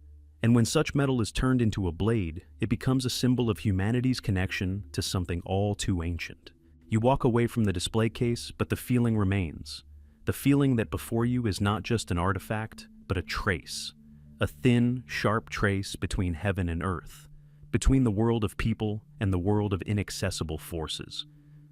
And when such metal is turned into a blade, it becomes a symbol of humanity's connection to something all too ancient. You walk away from the display case, but the feeling remains. The feeling that before you is not just an artifact, but a trace. A thin, sharp trace between heaven and earth, between the world of people and the world of inaccessible forces.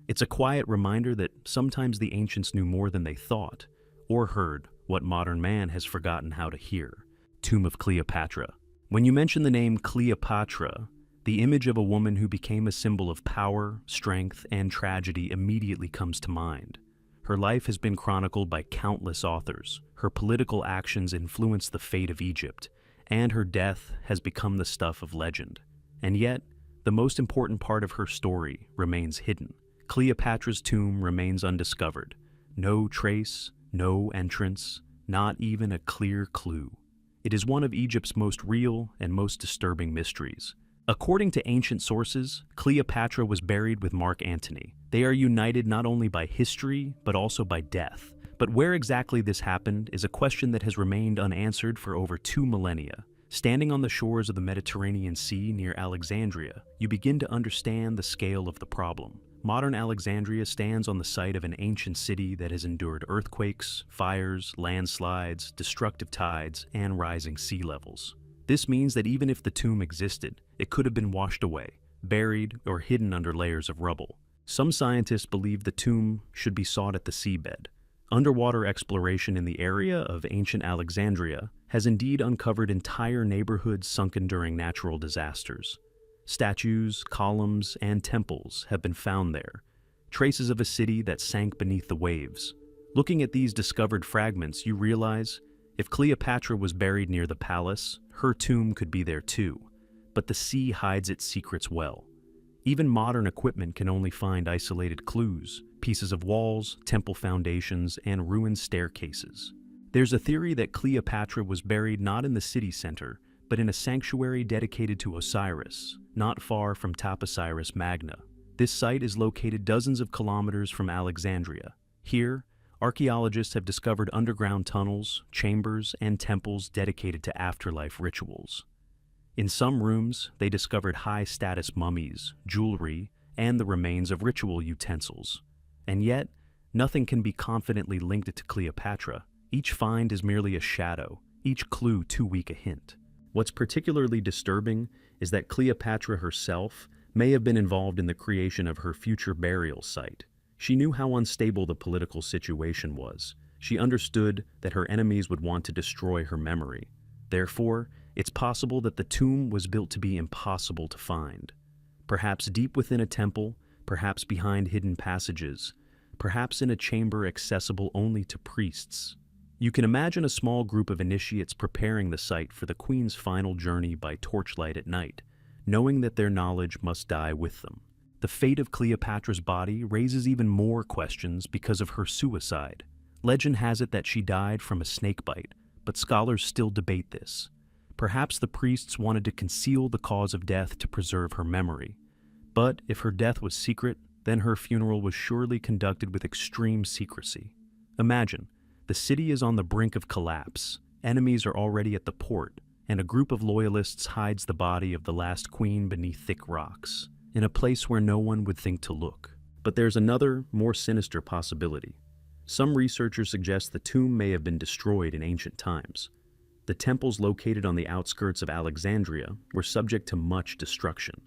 It's a quiet reminder that sometimes the ancients knew more than they thought, or heard what modern man has forgotten how to hear. Tomb of Cleopatra. When you mention the name Cleopatra, the image of a woman who became a symbol of power, strength, and tragedy immediately comes to mind. Her life has been chronicled by countless authors. Her political actions influenced the fate of Egypt, and her death has become the stuff of legend. And yet, the most important part of her story remains hidden. Cleopatra's tomb remains undiscovered. No trace, no entrance, not even a clear clue. It is one of Egypt's most real and most disturbing mysteries. According to ancient sources, Cleopatra was buried with Mark Antony. They are united not only by history, but also by death. But where exactly this happened is a question that has remained unanswered for over 2 millennia. Standing on the shores of the Mediterranean Sea near Alexandria, you begin to understand the scale of the problem. Modern Alexandria stands on the site of an ancient city that has endured earthquakes, fires, landslides, destructive tides, and rising sea levels. This means that even if the tomb existed, it could have been washed away, buried, or hidden under layers of rubble. Some scientists believe the tomb should be sought at the seabed. Underwater exploration in the area of ancient Alexandria has indeed uncovered entire neighborhoods sunken during natural disasters. Statues, columns, and temples have been found there, traces of a city that sank beneath the waves. Looking at these discovered fragments, you realize if Cleopatra was buried near the palace, her tomb could be there too. But the sea hides its secrets well. Even modern equipment can only find isolated clues, pieces of walls, temple foundations, and ruined staircases. There's a theory that Cleopatra was buried not in the city center, but in a sanctuary dedicated to Osiris, not far from Taposiris Magna. This site is located dozens of kilometers from Alexandria. Here, archaeologists have discovered underground tunnels, chambers, and temples dedicated to afterlife rituals. In some rooms, they discovered high-status mummies, jewelry, and the remains of ritual utensils. And yet, nothing can be confidently linked to Cleopatra. Each find is merely a shadow, each clue too weak a hint. What's particularly disturbing is that Cleopatra herself may have been involved in the creation of her future burial site. She knew how unstable the political situation was. She understood that her enemies would want to destroy her memory. Therefore, it's possible that the tomb was built to be impossible to find. Perhaps deep within a temple, perhaps behind hidden passages, perhaps in a chamber accessible only to priests. You can imagine a small group of initiates preparing the site for the queen's final journey by torchlight at night. knowing that their knowledge must die with them. The fate of Cleopatra's body raises even more questions because of her suicide. Legend has it that she died from a snakebite, but scholars still debate this. Perhaps the priests wanted to conceal the cause of death to preserve her memory. But if her death was secret, then her funeral was surely conducted with extreme secrecy. Imagine, the city is on the brink of collapse, enemies are already at the port, and a group of loyalists hides the body of the last queen beneath thick rocks, in a place where no one would think to look. But there's another, more sinister possibility. Some researchers suggest the tomb may have been destroyed in ancient times. The temples located on the outskirts of Alexandria were subject to much destruction.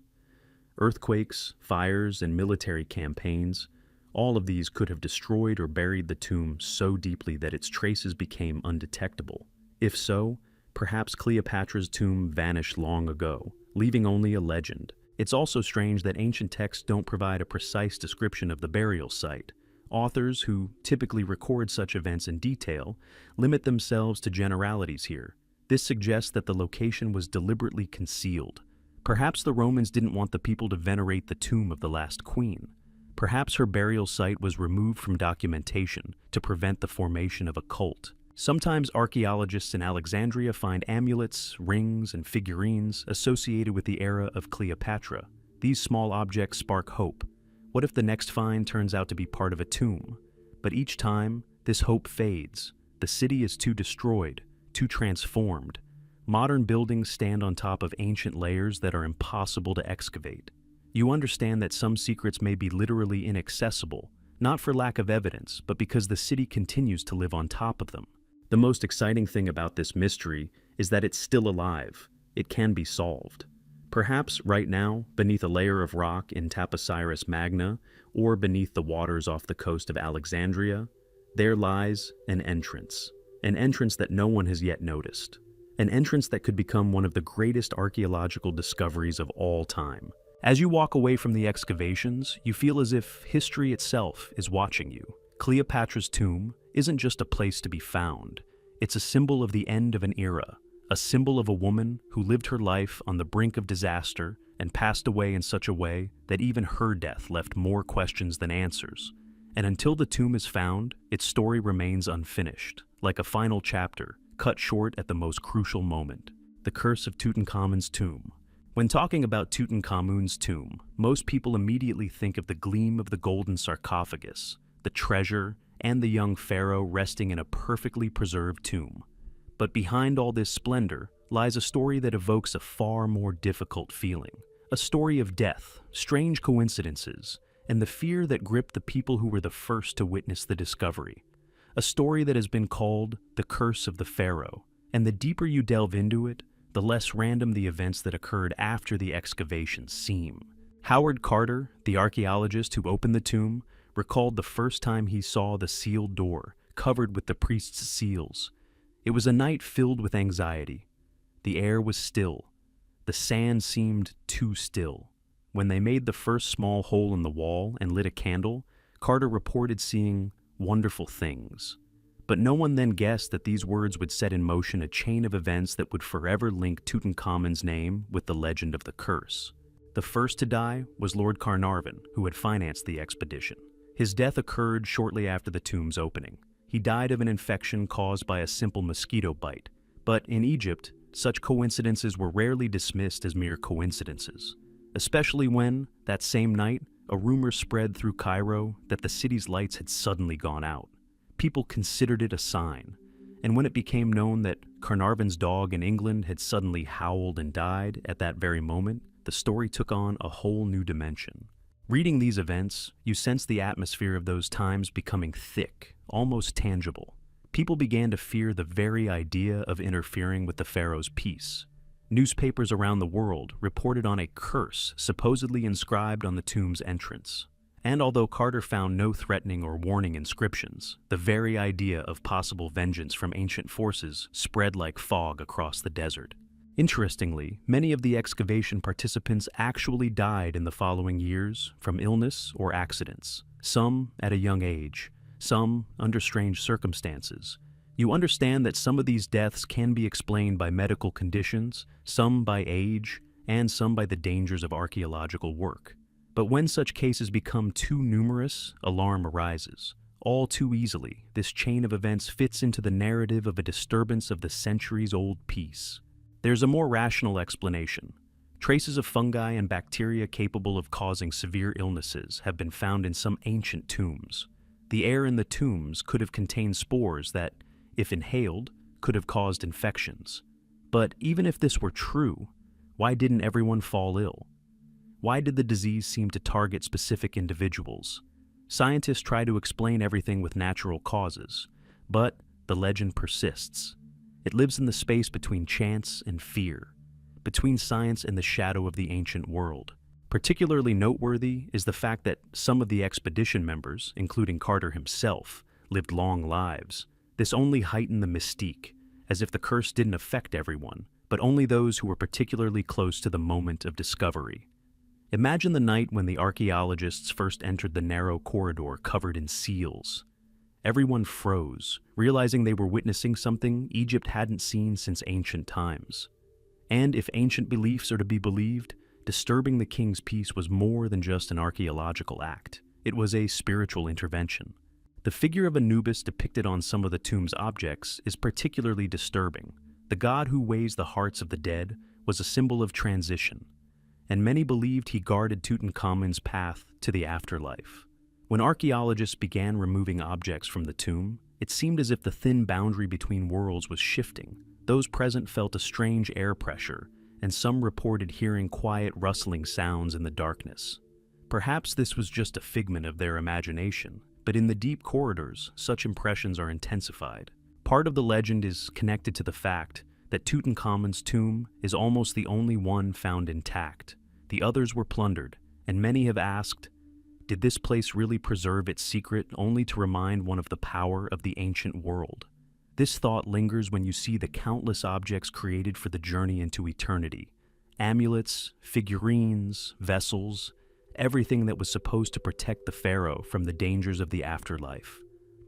Earthquakes, fires, and military campaigns, all of these could have destroyed or buried the tomb so deeply that its traces became undetectable. If so, perhaps Cleopatra's tomb vanished long ago, leaving only a legend. It's also strange that ancient texts don't provide a precise description of the burial site. Authors, who typically record such events in detail, limit themselves to generalities here. This suggests that the location was deliberately concealed. Perhaps the Romans didn't want the people to venerate the tomb of the last queen. Perhaps her burial site was removed from documentation to prevent the formation of a cult. Sometimes archaeologists in Alexandria find amulets, rings, and figurines associated with the era of Cleopatra. These small objects spark hope. What if the next find turns out to be part of a tomb? But each time, this hope fades. The city is too destroyed, too transformed. Modern buildings stand on top of ancient layers that are impossible to excavate. You understand that some secrets may be literally inaccessible, not for lack of evidence, but because the city continues to live on top of them. The most exciting thing about this mystery is that it's still alive. It can be solved. Perhaps right now, beneath a layer of rock in Taposiris Magna, or beneath the waters off the coast of Alexandria, there lies an entrance that no one has yet noticed. An entrance that could become one of the greatest archaeological discoveries of all time. As you walk away from the excavations, you feel as if history itself is watching you. Cleopatra's tomb isn't just a place to be found. It's a symbol of the end of an era, a symbol of a woman who lived her life on the brink of disaster and passed away in such a way that even her death left more questions than answers. And until the tomb is found, its story remains unfinished, like a final chapter, cut short at the most crucial moment. The Curse of Tutankhamun's Tomb. When talking about Tutankhamun's tomb, most people immediately think of the gleam of the golden sarcophagus, the treasure, and the young pharaoh resting in a perfectly preserved tomb. But behind all this splendor lies a story that evokes a far more difficult feeling. A story of death, strange coincidences, and the fear that gripped the people who were the first to witness the discovery. A story that has been called the Curse of the Pharaoh, and the deeper you delve into it, the less random the events that occurred after the excavation seem. Howard Carter, the archaeologist who opened the tomb, recalled the first time he saw the sealed door, covered with the priest's seals. It was a night filled with anxiety. The air was still. The sand seemed too still. When they made the first small hole in the wall and lit a candle, Carter reported seeing wonderful things. But no one then guessed that these words would set in motion a chain of events that would forever link Tutankhamun's name with the legend of the curse. The first to die was Lord Carnarvon, who had financed the expedition. His death occurred shortly after the tomb's opening. He died of an infection caused by a simple mosquito bite. But in Egypt, such coincidences were rarely dismissed as mere coincidences, especially when, that same night, a rumor spread through Cairo that the city's lights had suddenly gone out. People considered it a sign, and when it became known that Carnarvon's dog in England had suddenly howled and died at that very moment, the story took on a whole new dimension. Reading these events, you sense the atmosphere of those times becoming thick, almost tangible. People began to fear the very idea of interfering with the pharaoh's peace. Newspapers around the world reported on a curse supposedly inscribed on the tomb's entrance. And although Carter found no threatening or warning inscriptions, the very idea of possible vengeance from ancient forces spread like fog across the desert. Interestingly, many of the excavation participants actually died in the following years from illness or accidents, some at a young age, some under strange circumstances. You understand that some of these deaths can be explained by medical conditions, some by age, and some by the dangers of archaeological work. But when such cases become too numerous, alarm arises. All too easily, this chain of events fits into the narrative of a disturbance of the centuries-old peace. There's a more rational explanation. Traces of fungi and bacteria capable of causing severe illnesses have been found in some ancient tombs. The air in the tombs could have contained spores that, if inhaled, could have caused infections. But even if this were true, why didn't everyone fall ill? Why did the disease seem to target specific individuals? Scientists try to explain everything with natural causes, but the legend persists. It lives in the space between chance and fear, between science and the shadow of the ancient world. Particularly noteworthy is the fact that some of the expedition members, including Carter himself, lived long lives. This only heightened the mystique, as if the curse didn't affect everyone, but only those who were particularly close to the moment of discovery. Imagine the night when the archaeologists first entered the narrow corridor covered in seals. Everyone froze, realizing they were witnessing something Egypt hadn't seen since ancient times. And if ancient beliefs are to be believed, disturbing the king's peace was more than just an archaeological act. It was a spiritual intervention. The figure of Anubis depicted on some of the tomb's objects is particularly disturbing. The god who weighs the hearts of the dead was a symbol of transition, and many believed he guarded Tutankhamun's path to the afterlife. When archaeologists began removing objects from the tomb, it seemed as if the thin boundary between worlds was shifting. Those present felt a strange air pressure, and some reported hearing quiet rustling sounds in the darkness. Perhaps this was just a figment of their imagination, but in the deep corridors, such impressions are intensified. Part of the legend is connected to the fact that Tutankhamun's tomb is almost the only one found intact. The others were plundered, and many have asked, did this place really preserve its secret only to remind one of the power of the ancient world? This thought lingers when you see the countless objects created for the journey into eternity. Amulets, figurines, vessels, everything that was supposed to protect the pharaoh from the dangers of the afterlife.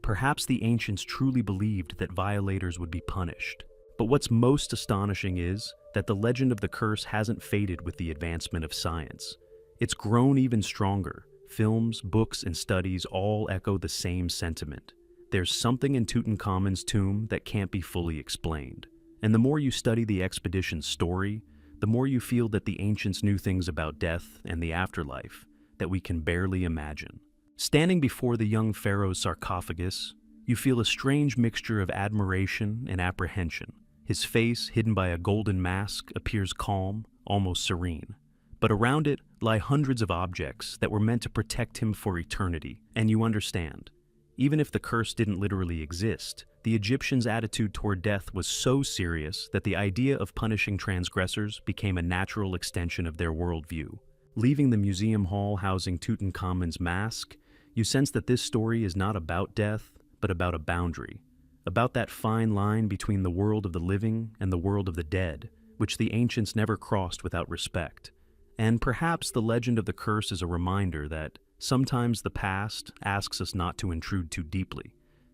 Perhaps the ancients truly believed that violators would be punished. But what's most astonishing is that the legend of the curse hasn't faded with the advancement of science. It's grown even stronger. Films, books, and studies all echo the same sentiment. There's something in Tutankhamun's tomb that can't be fully explained. And the more you study the expedition's story, the more you feel that the ancients knew things about death and the afterlife that we can barely imagine. Standing before the young pharaoh's sarcophagus, you feel a strange mixture of admiration and apprehension. His face, hidden by a golden mask, appears calm, almost serene. But around it lie hundreds of objects that were meant to protect him for eternity, and you understand. Even if the curse didn't literally exist, the Egyptians' attitude toward death was so serious that the idea of punishing transgressors became a natural extension of their worldview. Leaving the museum hall housing Tutankhamun's mask, you sense that this story is not about death, but about a boundary, about that fine line between the world of the living and the world of the dead, which the ancients never crossed without respect. And perhaps the legend of the curse is a reminder that sometimes the past asks us not to intrude too deeply.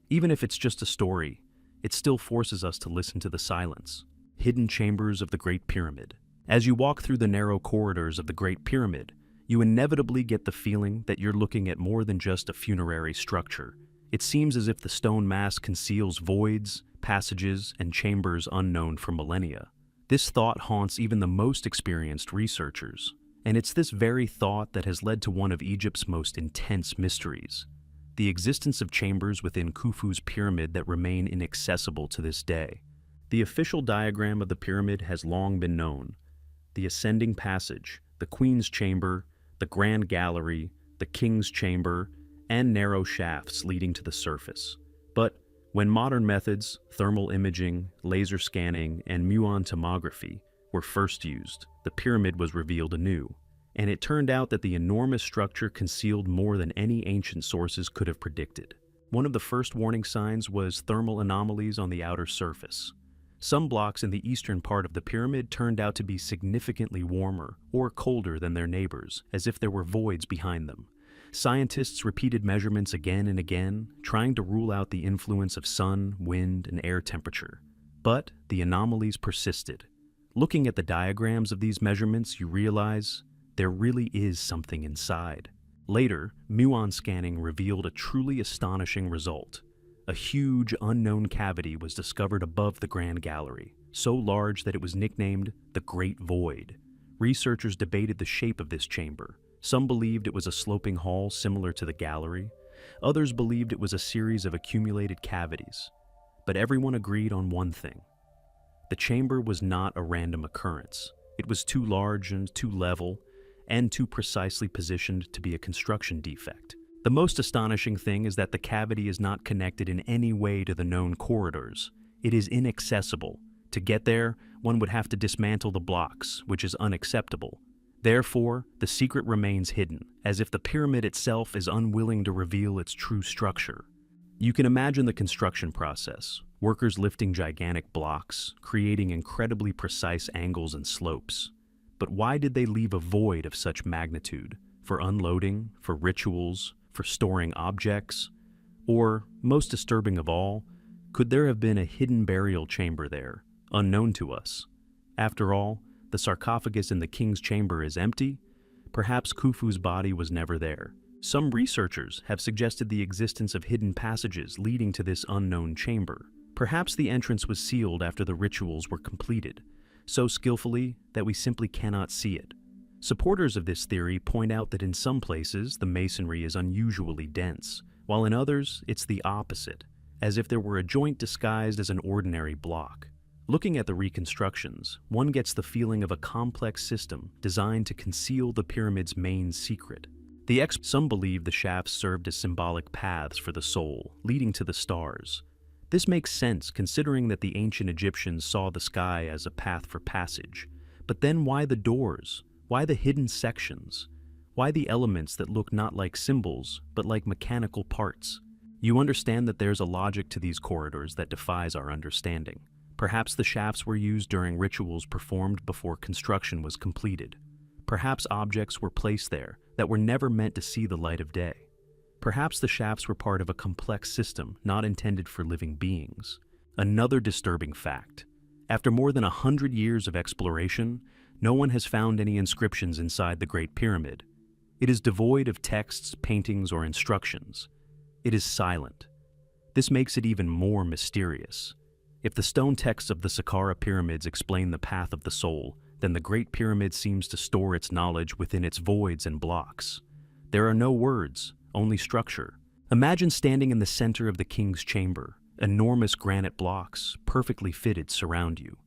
Even if it's just a story, it still forces us to listen to the silence. Hidden chambers of the Great Pyramid. As you walk through the narrow corridors of the Great Pyramid, you inevitably get the feeling that you're looking at more than just a funerary structure. It seems as if the stone mask conceals voids, passages, and chambers unknown for millennia. This thought haunts even the most experienced researchers, and it's this very thought that has led to one of Egypt's most intense mysteries, the existence of chambers within Khufu's pyramid that remain inaccessible to this day. The official diagram of the pyramid has long been known. The ascending passage, the Queen's Chamber, the Grand Gallery, the King's Chamber, and narrow shafts leading to the surface. But when modern methods, thermal imaging, laser scanning, and muon tomography, were first used, the pyramid was revealed anew, and it turned out that the enormous structure concealed more than any ancient sources could have predicted. One of the first warning signs was thermal anomalies on the outer surface. Some blocks in the eastern part of the pyramid turned out to be significantly warmer or colder than their neighbors, as if there were voids behind them. Scientists repeated measurements again and again, trying to rule out the influence of sun, wind, and air temperature. But the anomalies persisted. Looking at the diagrams of these measurements, you realize there really is something inside. Later, muon scanning revealed a truly astonishing result. A huge, unknown cavity was discovered above the Grand Gallery, so large that it was nicknamed the Great Void. Researchers debated the shape of this chamber. Some believed it was a sloping hall similar to the gallery. Others believed it was a series of accumulated cavities. But everyone agreed on one thing. The chamber was not a random occurrence. It was too large and too level, and too precisely positioned to be a construction defect. The most astonishing thing is that the cavity is not connected in any way to the known corridors. It is inaccessible. To get there, one would have to dismantle the blocks, which is unacceptable. Therefore, the secret remains hidden, as if the pyramid itself is unwilling to reveal its true structure. You can imagine the construction process. Workers lifting gigantic blocks, creating incredibly precise angles and slopes. But why did they leave a void of such magnitude? For unloading, for rituals, for storing objects? Or, most disturbing of all, could there have been a hidden burial chamber there, unknown to us? After all, the sarcophagus in the king's chamber is empty. Perhaps Khufu's body was never there. Some researchers have suggested the existence of hidden passages leading to this unknown chamber. Perhaps the entrance was sealed after the rituals were completed, so skillfully that we simply cannot see it. Supporters of this theory point out that in some places the masonry is unusually dense, while in others it's the opposite, as if there were a joint disguised as an ordinary block. Looking at the reconstructions, one gets the feeling of a complex system designed to conceal the pyramid's main secret. Some believe the shafts served as symbolic paths for the soul, leading to the stars. This makes sense considering that the ancient Egyptians saw the sky as a path for passage. But then why the doors? Why the hidden sections? Why the elements that look not like symbols, but like mechanical parts? You understand that there's a logic to these corridors that defies our understanding. Perhaps the shafts were used during rituals performed before construction was completed. Perhaps objects were placed there that were never meant to see the light of day. Perhaps the shafts were part of a complex system not intended for living beings. Another disturbing fact. After more than 100 years of exploration, no one has found any inscriptions inside the Great Pyramid. It is devoid of texts, paintings, or instructions. It is silent. This makes it even more mysterious. If the stone texts of the Saqqara pyramids explain the path of the soul, then the Great Pyramid seems to store its knowledge within its voids and blocks. There are no words, only structure. Imagine standing in the center of the king's chamber. Enormous granite blocks, perfectly fitted, surround you.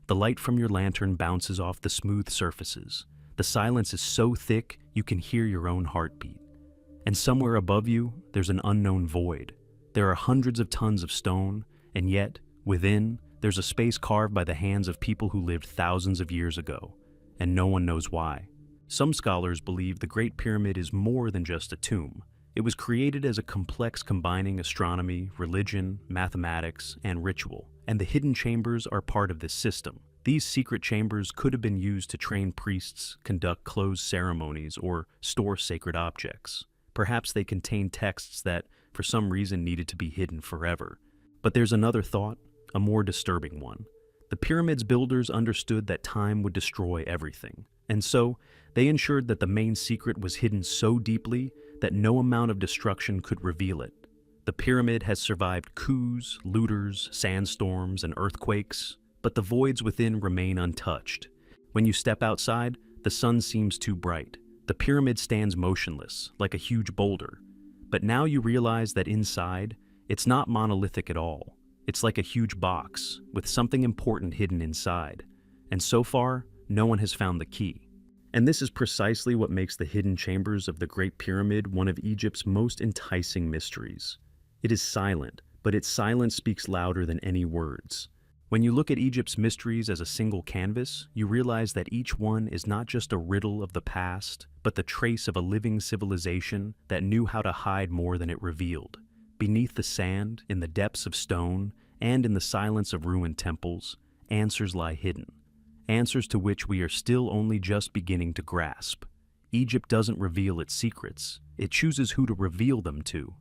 The light from your lantern bounces off the smooth surfaces. The silence is so thick you can hear your own heartbeat. And somewhere above you, there's an unknown void. There are hundreds of tons of stone, and yet, within, there's a space carved by the hands of people who lived thousands of years ago, and no one knows why. Some scholars believe the Great Pyramid is more than just a tomb. It was created as a complex combining astronomy, religion, mathematics, and ritual, and the hidden chambers are part of this system. These secret chambers could have been used to train priests, conduct closed ceremonies, or store sacred objects. Perhaps they contain texts that, for some reason, needed to be hidden forever. But there's another thought, a more disturbing one. The pyramid's builders understood that time would destroy everything, and so they ensured that the main secret was hidden so deeply that no amount of destruction could reveal it. The pyramid has survived coups, looters, sandstorms, and earthquakes, but the voids within remain untouched. When you step outside, the sun seems too bright. The pyramid stands motionless, like a huge boulder. But now you realize that inside, it's not monolithic at all. It's like a huge box, with something important hidden inside. And so far, no one has found the key. And this is precisely what makes the hidden chambers of the Great Pyramid one of Egypt's most enticing mysteries. It is silent, but its silence speaks louder than any words. When you look at Egypt's mysteries as a single canvas, you realize that each one is not just a riddle of the past, but the trace of a living civilization that knew how to hide more than it revealed. Beneath the sand, in the depths of stone, and in the silence of ruined temples, answers lie hidden. Answers to which we are still only just beginning to grasp. Egypt doesn't reveal its secrets, it chooses who to reveal them to.